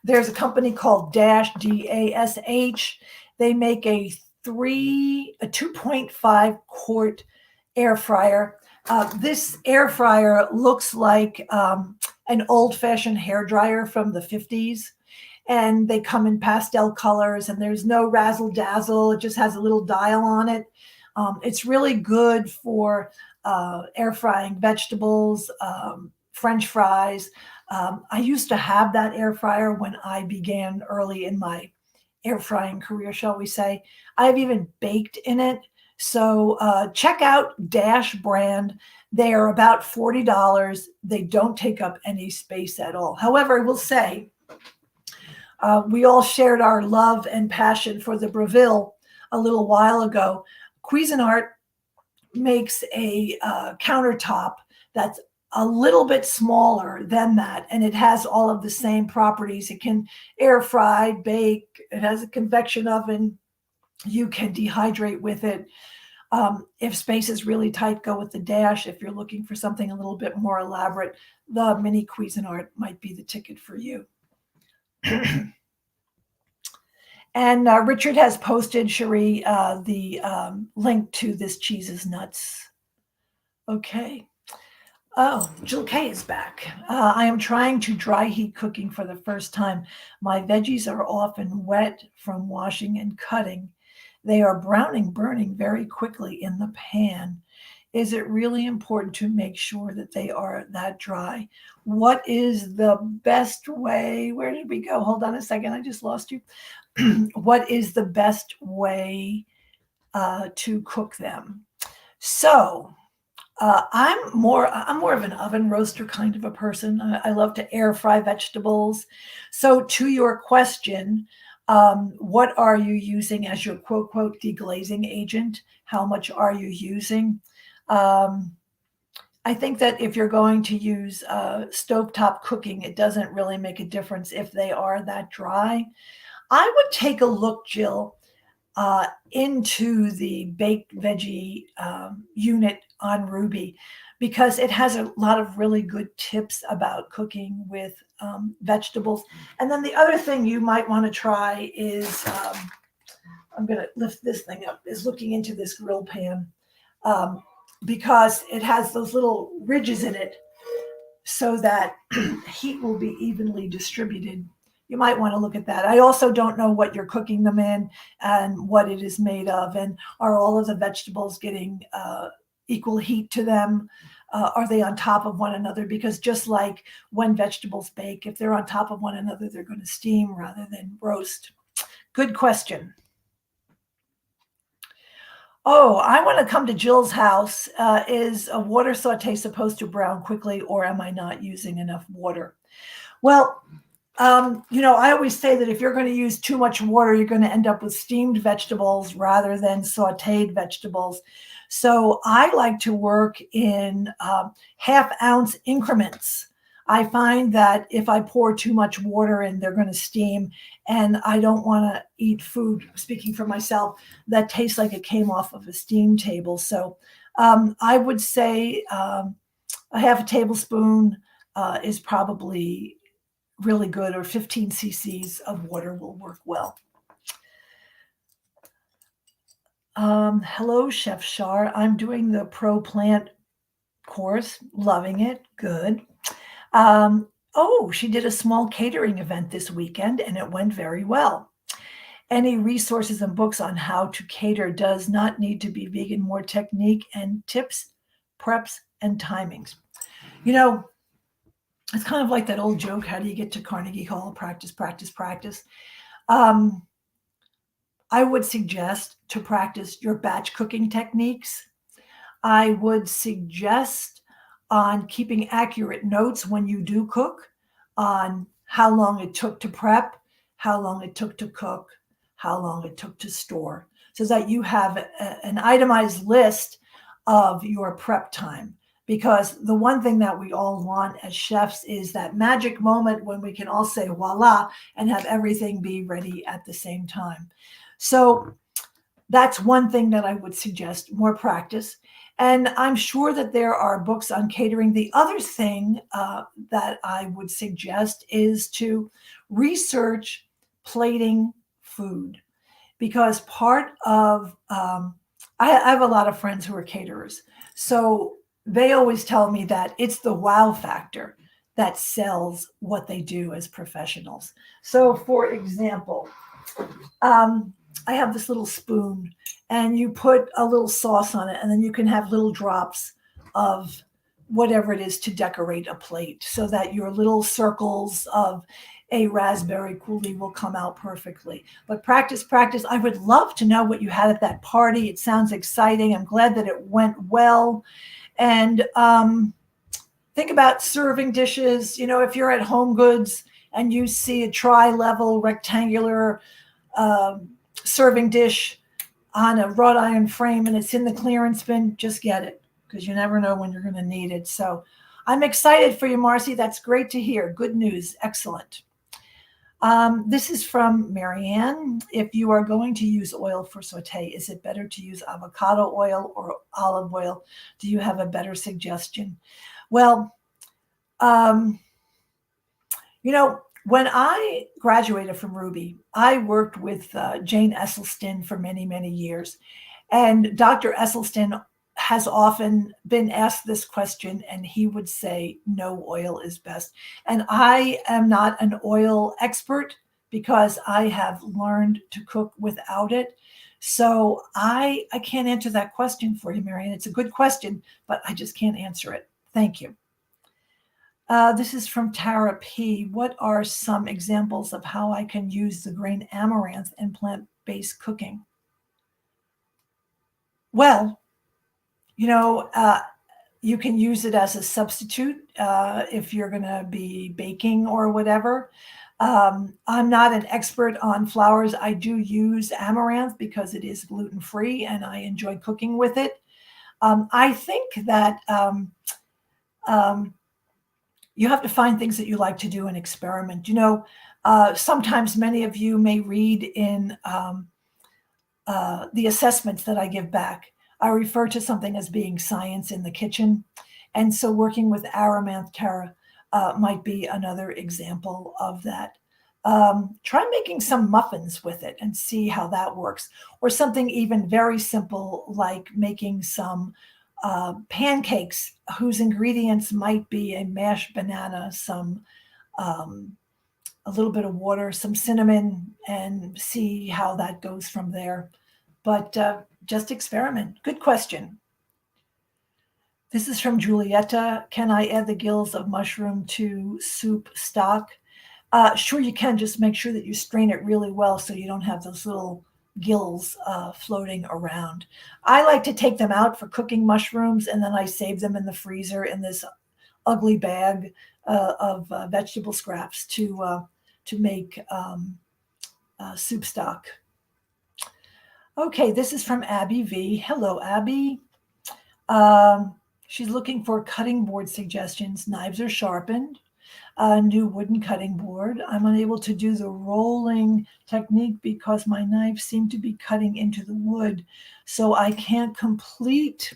Speaker 2: there's a company called Dash, DASH. They make a 2.5 quart air fryer. This air fryer looks like an old-fashioned hair dryer from the 50s. And they come in pastel colors, and there's no razzle dazzle. It just has a little dial on it. It's really good for air frying vegetables, French fries. I used to have that air fryer when I began early in my air frying career, shall we say. I've even baked in it. So check out Dash brand. They are about $40. They don't take up any space at all. However, I will say, we all shared our love and passion for the Breville a little while ago. Cuisinart makes a countertop that's a little bit smaller than that, and it has all of the same properties. It can air fry, bake. It has a convection oven. You can dehydrate with it. If space is really tight, go with the Dash. If you're looking for something a little bit more elaborate, the mini Cuisinart might be the ticket for you. And Richard has posted, Cherie, the link to This Cheese is Nuts. Okay. Oh, Jill K is back. I am trying to dry heat cooking for the first time. My veggies are often wet from washing and cutting. They are burning very quickly in the pan. Is it really important to make sure that they are that dry? What is the best way? Where did we go? Hold on a second. I just lost you. What is the best way to cook them? So I'm more of an oven roaster kind of a person. I love to air fry vegetables. So to your question, what are you using as your quote deglazing agent? How much are you using? I think that if you're going to use stovetop cooking, it doesn't really make a difference if they are that dry. I would take a look, Jill, into the baked veggie unit on Ruby, because it has a lot of really good tips about cooking with vegetables. And then the other thing you might want to try is, I'm going to lift this thing up, is looking into this grill pan, because it has those little ridges in it so that heat will be evenly distributed. You might want to look at that. I also don't know what you're cooking them in and what it is made of, and are all of the vegetables getting equal heat to them? Are they on top of one another? Because just like when vegetables bake, if they're on top of one another, they're going to steam rather than roast. Good question. Oh, I want to come to Jill's house. Is a water saute supposed to brown quickly, or am I not using enough water? Well, I always say that if you're going to use too much water, you're going to end up with steamed vegetables rather than sauteed vegetables. So I like to work in half-ounce increments. I find that if I pour too much water in, they're going to steam, and I don't want to eat food, speaking for myself, that tastes like it came off of a steam table. So I would say a half a tablespoon is probably really good, or 15 cc's of water will work well. Hello, Chef Char. I'm doing the Pro Plant course, loving it. Good. She did a small catering event this weekend, and it went very well. Any resources and books on how to cater does not need to be vegan, more technique and tips, preps, and timings. You know, it's kind of like that old joke, how do you get to Carnegie Hall? Practice, practice, practice. Um, I would suggest to practice your batch cooking techniques. I would suggest on keeping accurate notes when you do cook, on how long it took to prep, how long it took to cook, how long it took to store, so that you have an itemized list of your prep time. Because the one thing that we all want as chefs is that magic moment when we can all say voila and have everything be ready at the same time. So that's one thing that I would suggest, more practice. And I'm sure that there are books on catering. The other thing that I would suggest is to research plating food, because part of, I have a lot of friends who are caterers. So they always tell me that it's the wow factor that sells what they do as professionals. So, for example, I have this little spoon, and you put a little sauce on it, and then you can have little drops of whatever it is to decorate a plate, so that your little circles of a raspberry coulis will come out perfectly. But practice, practice. I would love to know what you had at that party. It sounds exciting. I'm glad that it went well. And think about serving dishes. You know, if you're at Home Goods and you see a tri-level rectangular serving dish on a wrought iron frame and it's in the clearance bin, just get it, because you never know when you're going to need it. So I'm excited for you, Marcy. That's great to hear. Good news. Excellent. This is from Marianne. If you are going to use oil for saute, is it better to use avocado oil or olive oil? Do you have a better suggestion? Well, you know, when I graduated from Ruby, I worked with Jane Esselstyn for many, many years. And Dr. Esselstyn has often been asked this question, and he would say, no, oil is best. And I am not an oil expert because I have learned to cook without it. So I can't answer that question for you, Marianne. It's a good question, but I just can't answer it. Thank you. This is from Tara P. What are some examples of how I can use the grain amaranth in plant-based cooking? Well, you know, you can use it as a substitute if you're going to be baking or whatever. I'm not an expert on flours. I do use amaranth because it is gluten-free and I enjoy cooking with it. I think that you have to find things that you like to do and experiment. You know, sometimes many of you may read in the assessments that I give back, I refer to something as being science in the kitchen. And so working with Amaranth Tara might be another example of that. Try making some muffins with it and see how that works. Or something even very simple like making some pancakes whose ingredients might be a mashed banana, some a little bit of water, some cinnamon, and see how that goes from there. But just experiment. Good question. This is from Julieta. Can I add the gills of mushroom to soup stock? Sure you can. Just make sure that you strain it really well so you don't have those little gills floating around. I like to take them out for cooking mushrooms, and then I save them in the freezer in this ugly bag of vegetable scraps to make soup stock. Okay, this is from Abby V. Hello, Abby. She's looking for cutting board suggestions. Knives are sharpened. A new wooden cutting board. I'm unable to do the rolling technique because my knives seem to be cutting into the wood. So I can't complete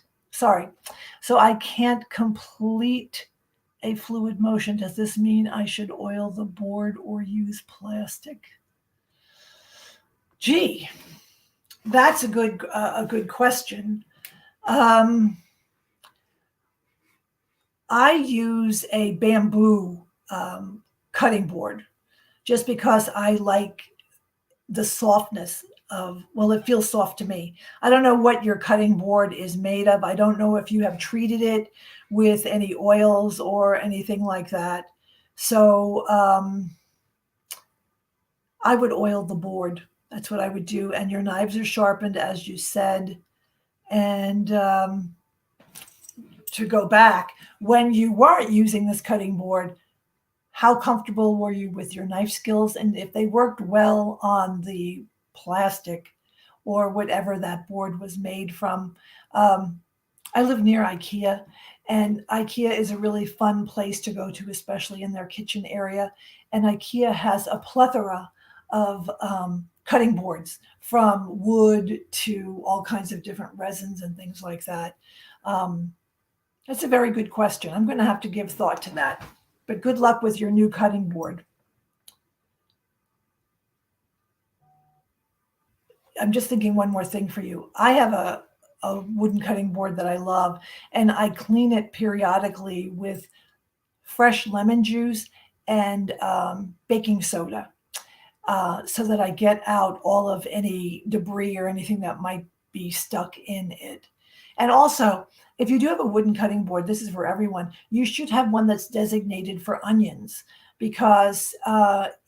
Speaker 2: a fluid motion. Does this mean I should oil the board or use plastic? Gee, that's a good question. I use a bamboo cutting board just because I like the softness of, well, it feels soft to me. I don't know what your cutting board is made of. I don't know if you have treated it with any oils or anything like that. So I would oil the board. That's what I would do. And your knives are sharpened, as you said. And to go back, when you weren't using this cutting board, how comfortable were you with your knife skills? And if they worked well on the plastic or whatever that board was made from. I live near IKEA, and IKEA is a really fun place to go to, especially in their kitchen area. And IKEA has a plethora of cutting boards, from wood to all kinds of different resins and things like that. That's a very good question. I'm going to have to give thought to that. But good luck with your new cutting board. I'm just thinking one more thing for you. I have a wooden cutting board that I love, and I clean it periodically with fresh lemon juice and baking soda, so that I get out all of any debris or anything that might be stuck in it. And also, if you do have a wooden cutting board, this is for everyone, you should have one that's designated for onions, because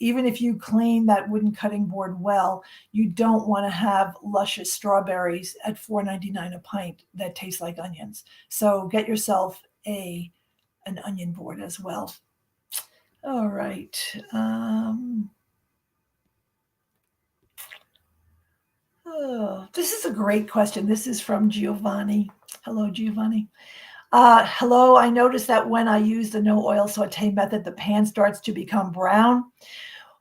Speaker 2: even if you clean that wooden cutting board well, you don't want to have luscious strawberries at $4.99 a pint that taste like onions. So get yourself an onion board as well. All right. This is a great question. This is from Giovanni. Hello, Giovanni. Hello, I noticed that when I use the no oil saute method, the pan starts to become brown.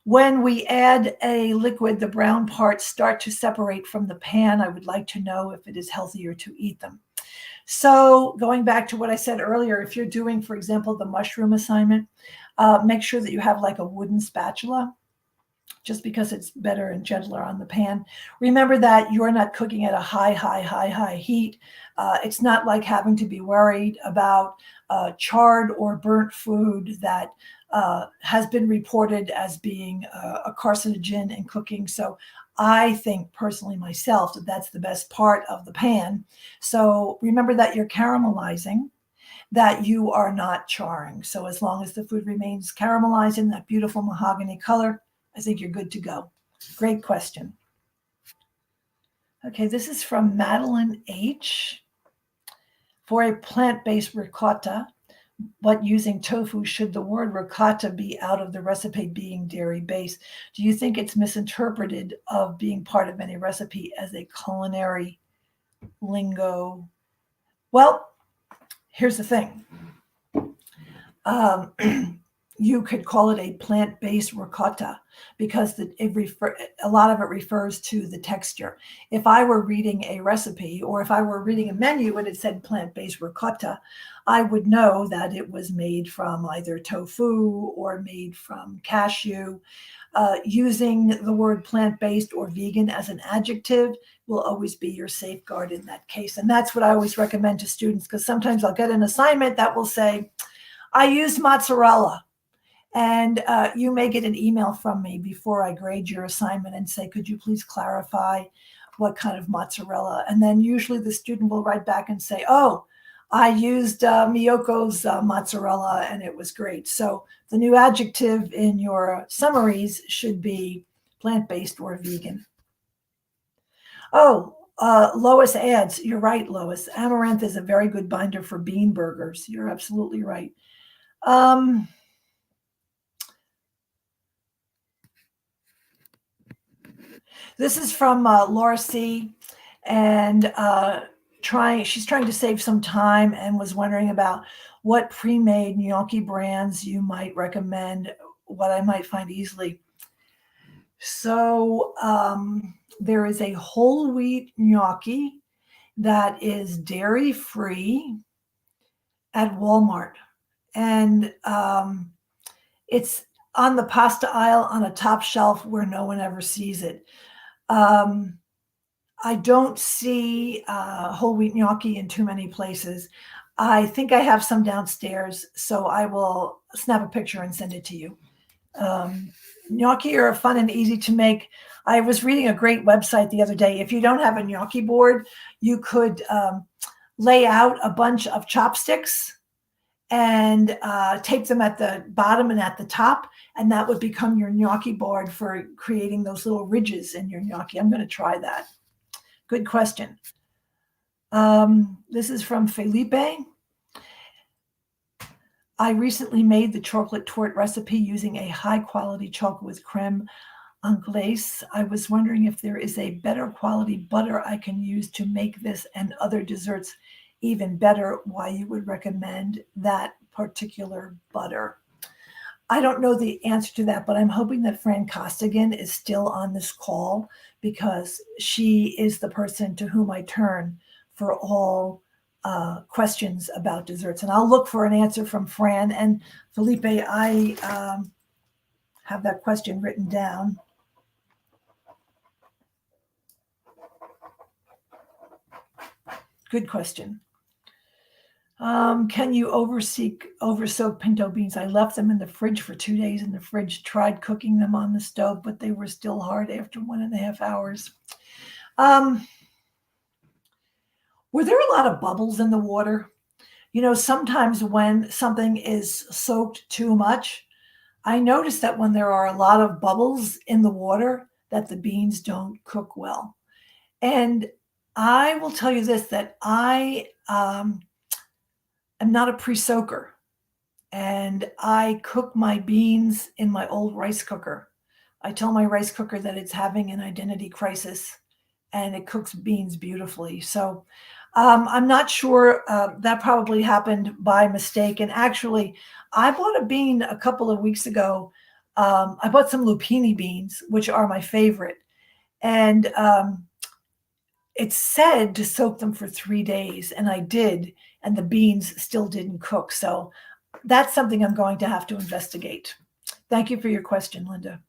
Speaker 2: When we add a liquid, the brown parts start to separate from the pan. I would like to know if it is healthier to eat them. So going back to what I said earlier, if you're doing, for example, the mushroom assignment, make sure that you have like a wooden spatula, just because it's better and gentler on the pan. Remember that you're not cooking at a high heat. It's not like having to be worried about charred or burnt food that has been reported as being a carcinogen in cooking. So I think personally myself that that's the best part of the pan. So remember that you're caramelizing, that you are not charring. So as long as the food remains caramelized in that beautiful mahogany color, I think you're good to go. Great question. Okay, this is from Madeline H. For a plant-based ricotta, but using tofu, should the word ricotta be out of the recipe being dairy-based? Do you think it's misinterpreted of being part of any recipe as a culinary lingo? Well, here's the thing. You could call it a plant-based ricotta, because a lot of it refers to the texture. If I were reading a recipe, or if I were reading a menu and it said plant-based ricotta, I would know that it was made from either tofu or made from cashew. Using the word plant-based or vegan as an adjective will always be your safeguard in that case. And that's what I always recommend to students, because sometimes I'll get an assignment that will say, I used mozzarella. And you may get an email from me before I grade your assignment and say, could you please clarify what kind of mozzarella? And then usually the student will write back and say, oh, I used Miyoko's mozzarella and it was great. So the new adjective in your summaries should be plant-based or vegan. Oh, Lois adds, you're right, Lois. Amaranth is a very good binder for bean burgers. You're absolutely right. This is from Laura C. And she's trying to save some time and was wondering about what pre-made gnocchi brands you might recommend, what I might find easily. So there is a whole wheat gnocchi that is dairy-free at Walmart. And it's on the pasta aisle on a top shelf where no one ever sees it. I don't see whole wheat gnocchi in too many places. I think I have some downstairs, so I will snap a picture and send it to you. gnocchi are fun and easy to make. I was reading a great website the other day. If you don't have a gnocchi board, you could lay out a bunch of chopsticks and tape them at the bottom and at the top, and that would become your gnocchi board for creating those little ridges in your gnocchi. I'm going to try that. Good question. This is from Felipe. I recently made the chocolate torte recipe using a high-quality chocolate with creme anglaise. I was wondering if there is a better quality butter I can use to make this and other desserts even better, why you would recommend that particular butter. I don't know the answer to that, but I'm hoping that Fran Costigan is still on this call, because she is the person to whom I turn for all questions about desserts. And I'll look for an answer from Fran. And Felipe, I have that question written down. Good question. Can you oversoak pinto beans? I left them in the fridge for 2 days in the fridge, tried cooking them on the stove, but they were still hard after 1.5 hours. Were there a lot of bubbles in the water? You know, sometimes when something is soaked too much, I notice that when there are a lot of bubbles in the water, that the beans don't cook well. And I will tell you this, that I am not a pre-soaker, and I cook my beans in my old rice cooker. I tell my rice cooker that it's having an identity crisis, and it cooks beans beautifully. So I'm not sure. That probably happened by mistake. And actually, I bought a bean a couple of weeks ago. I bought some lupini beans, which are my favorite. And it said to soak them for 3 days, and I did, and the beans still didn't cook. So that's something I'm going to have to investigate. Thank you for your question, Linda.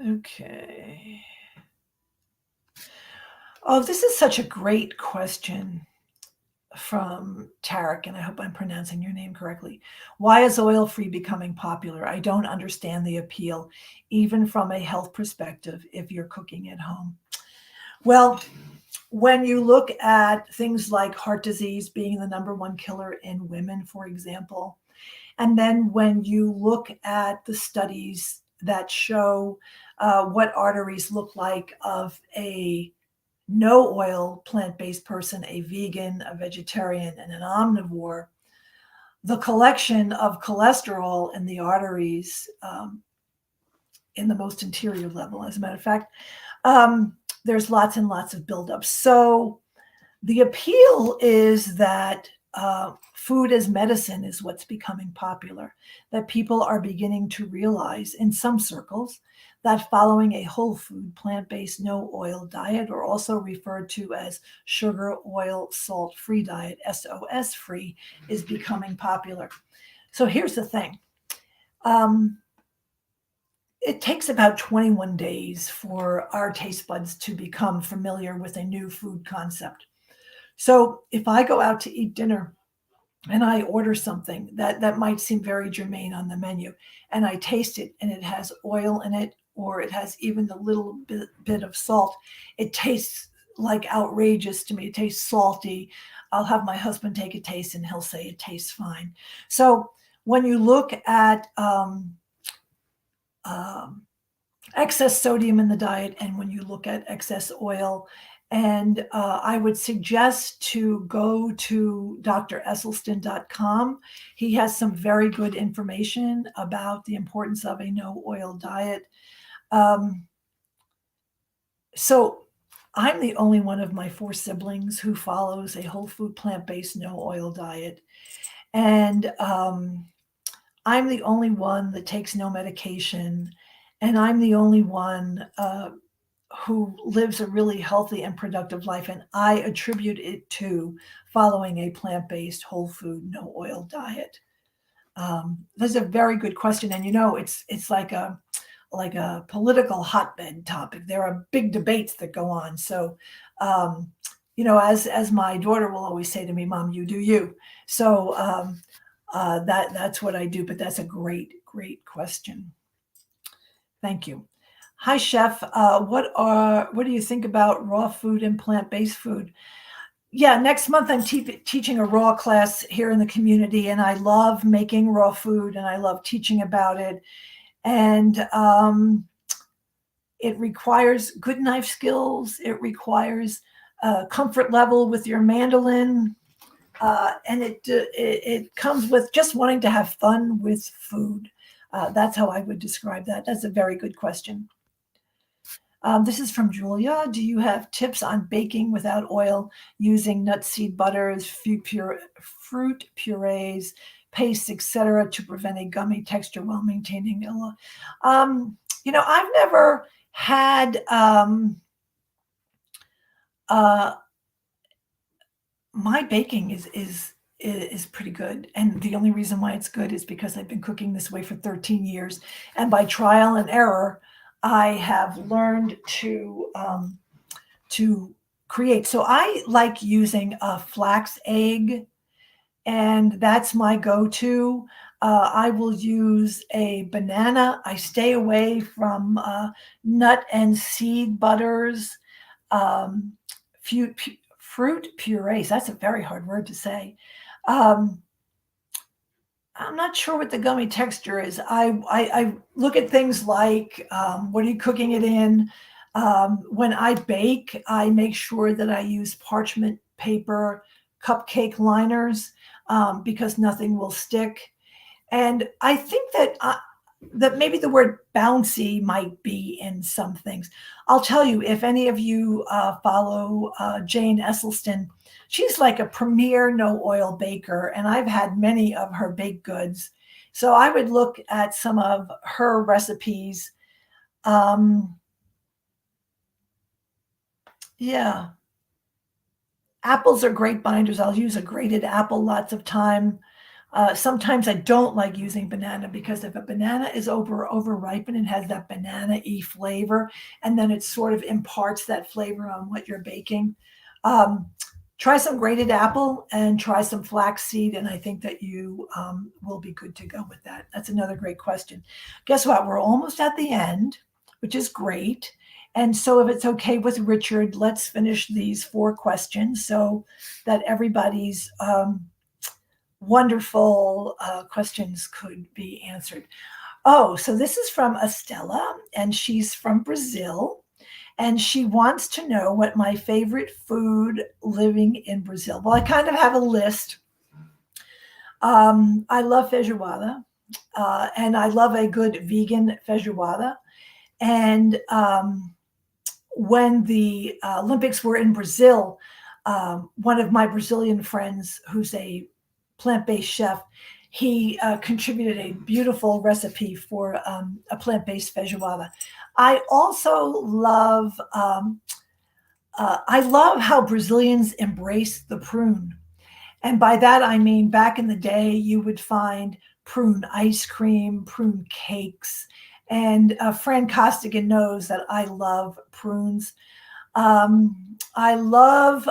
Speaker 2: Okay. Oh, this is such a great question from Tarek, and I hope I'm pronouncing your name correctly. Why is oil-free becoming popular? I don't understand the appeal, even from a health perspective, if you're cooking at home. Well, when you look at things like heart disease being the #1 killer in women, for example, and then when you look at the studies that show what arteries look like of a no oil plant-based person, a vegan, a vegetarian, and an omnivore, the collection of cholesterol in the arteries in the most interior level, as a matter of fact, there's lots and lots of buildup. So the appeal is that food as medicine is what's becoming popular, that people are beginning to realize in some circles that following a whole food, plant-based, no oil diet, or also referred to as sugar, oil, salt-free diet, SOS free, is becoming popular. So here's the thing. It takes about 21 days for our taste buds to become familiar with a new food concept. So if I go out to eat dinner and I order something that might seem very germane on the menu, and I taste it and it has oil in it, or it has even a little bit of salt, it tastes like outrageous to me. It tastes salty. I'll have my husband take a taste and he'll say it tastes fine. So when you look at excess sodium in the diet, and when you look at excess oil, and I would suggest to go to dresselstyn.com. He has some very good information about the importance of a no oil diet. So I'm the only one of my 4 siblings who follows a whole food, plant-based, no oil diet. And I'm the only one that takes no medication. And I'm the only one who lives a really healthy and productive life. And I attribute it to following a plant-based, whole food, no oil diet. That's a very good question. And, you know, it's like a political hotbed topic. There are big debates that go on. So, you know, as my daughter will always say to me, Mom, you do you. So that's what I do. But that's a great great question. Thank you. Hi, Chef. What do you think about raw food and plant-based food? Yeah, next month I'm teaching a raw class here in the community, and I love making raw food, and I love teaching about it. And it requires good knife skills. It requires comfort level with your mandolin. And it comes with just wanting to have fun with food. That's how I would describe that. That's a very good question. This is from Julia. Do you have tips on baking without oil using nut seed butters, fruit purees, pastes, etc., to prevent a gummy texture while maintaining I've never had my baking is pretty good, and the only reason why it's good is because I've been cooking this way for 13 years, and by trial and error, I have learned to create. So I like using a flax egg, and that's my go-to. I will use a banana. I stay away from nut and seed butters. Fruit purees. That's a very hard word to say. I'm not sure what the gummy texture is. I look at things like what are you cooking it in? When I bake, I make sure that I use parchment paper cupcake liners because nothing will stick. And I think that maybe the word bouncy might be in some things. I'll tell you, if any of you follow Jane Esselstyn, she's like a premier no oil baker, and I've had many of her baked goods. So I would look at some of her recipes. Yeah. Apples are great binders. I'll use a grated apple lots of time. Sometimes I don't like using banana because if a banana is overripened and has that banana-y flavor, and then it sort of imparts that flavor on what you're baking. Try some grated apple and try some flaxseed, and I think that you will be good to go with that. That's another great question. Guess what? We're almost at the end, which is great. And so if it's okay with Richard, let's finish these 4 questions so that everybody's wonderful questions could be answered. Oh, so this is from Estella, and she's from Brazil, and she wants to know what my favorite food living in Brazil. Well, I kind of have a list. I love feijoada, and I love a good vegan feijoada. And when the Olympics were in Brazil, one of my Brazilian friends, who's a plant-based chef, he contributed a beautiful recipe for a plant-based feijoada. I also love how Brazilians embrace the prune. And by that, I mean, back in the day, you would find prune ice cream, prune cakes. And Fran Costigan knows that I love prunes. I loved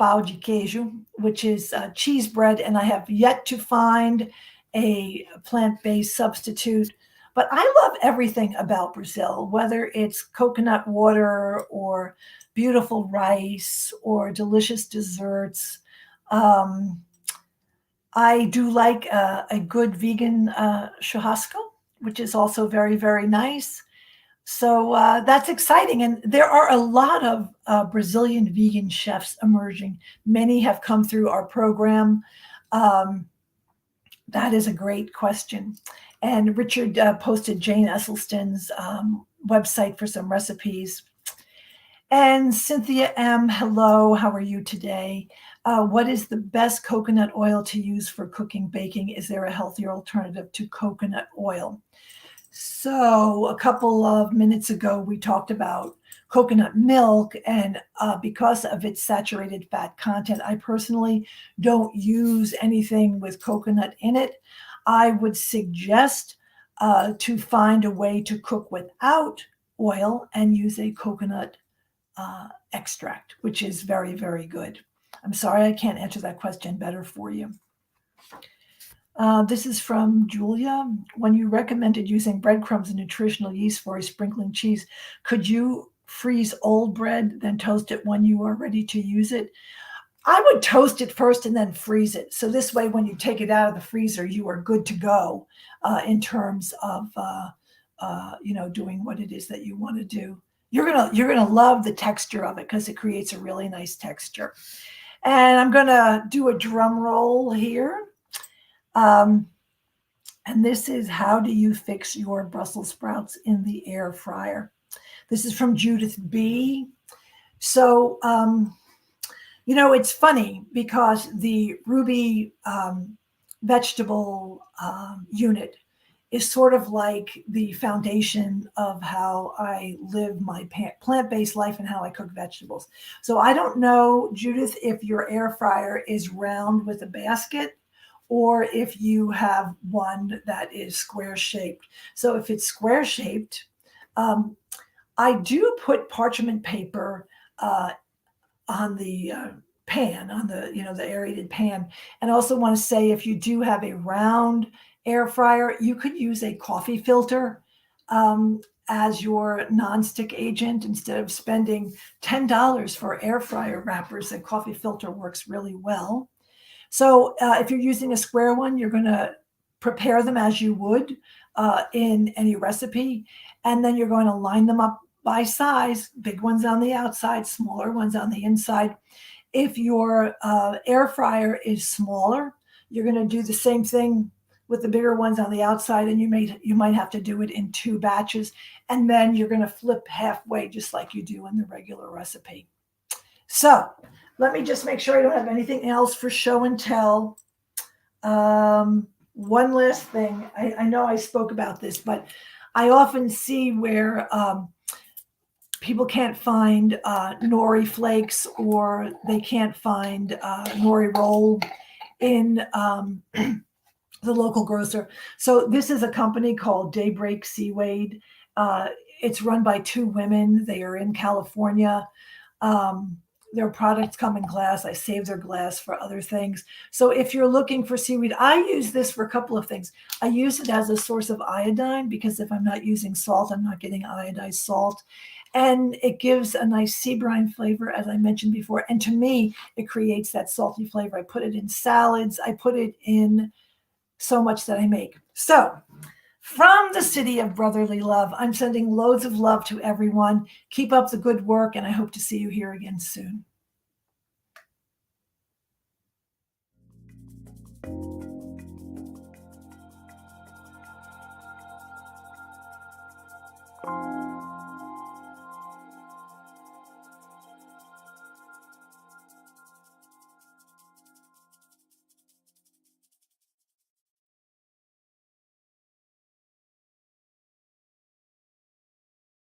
Speaker 2: pão de queijo, which is cheese bread, and I have yet to find a plant-based substitute. But I love everything about Brazil, whether it's coconut water or beautiful rice or delicious desserts. I do like a good vegan churrasco, which is also very, very nice. So that's exciting. And there are a lot of Brazilian vegan chefs emerging. Many have come through our program. That is a great question. And Richard posted Jane Esselstyn's website for some recipes. And Cynthia M., hello, how are you today? What is the best coconut oil to use for cooking, baking? Is there a healthier alternative to coconut oil? So a couple of minutes ago, we talked about coconut milk, and because of its saturated fat content, I personally don't use anything with coconut in it. I would suggest to find a way to cook without oil and use a coconut extract, which is very, very good. I'm sorry I can't answer that question better for you. This is from Julia. When you recommended using breadcrumbs and nutritional yeast for a sprinkling cheese, could you freeze old bread, then toast it when you are ready to use it? I would toast it first and then freeze it. So this way, when you take it out of the freezer, you are good to go in terms of doing what it is that you want to do. You're gonna love the texture of it because it creates a really nice texture. And I'm gonna do a drum roll here. And this is how do you fix your Brussels sprouts in the air fryer? This is from Judith B. So it's funny because the Ruby vegetable unit is sort of like the foundation of how I live my plant-based life and how I cook vegetables. So I don't know, Judith, if your air fryer is round with a basket or if you have one that is square shaped. So if it's square shaped, I do put parchment paper on the pan, on the aerated pan. And I also want to say, if you do have a round air fryer, you could use a coffee filter as your nonstick agent instead of spending $10 for air fryer wrappers. A coffee filter works really well. So if you're using a square one, you're going to prepare them as you would in any recipe. And then you're going to line them up by size, big ones on the outside, smaller ones on the inside. If your air fryer is smaller, you're going to do the same thing with the bigger ones on the outside, and you might have to do it in 2 batches, and then you're going to flip halfway just like you do in the regular recipe. So let me just make sure I don't have anything else for show and tell. One last thing. I know I spoke about this, but I often see where people can't find nori flakes, or they can't find nori roll in the local grocer. So this is a company called Daybreak Seaweed. It's run by 2 women. They are in California. Their products come in glass. I save their glass for other things. So if you're looking for seaweed, I use this for a couple of things. I use it as a source of iodine because if I'm not using salt, I'm not getting iodized salt. And it gives a nice sea brine flavor, as I mentioned before. And to me, it creates that salty flavor. I put it in salads. I put it in so much that I make. So from the city of brotherly love, I'm sending loads of love to everyone. Keep up the good work, and I hope to see you here again soon.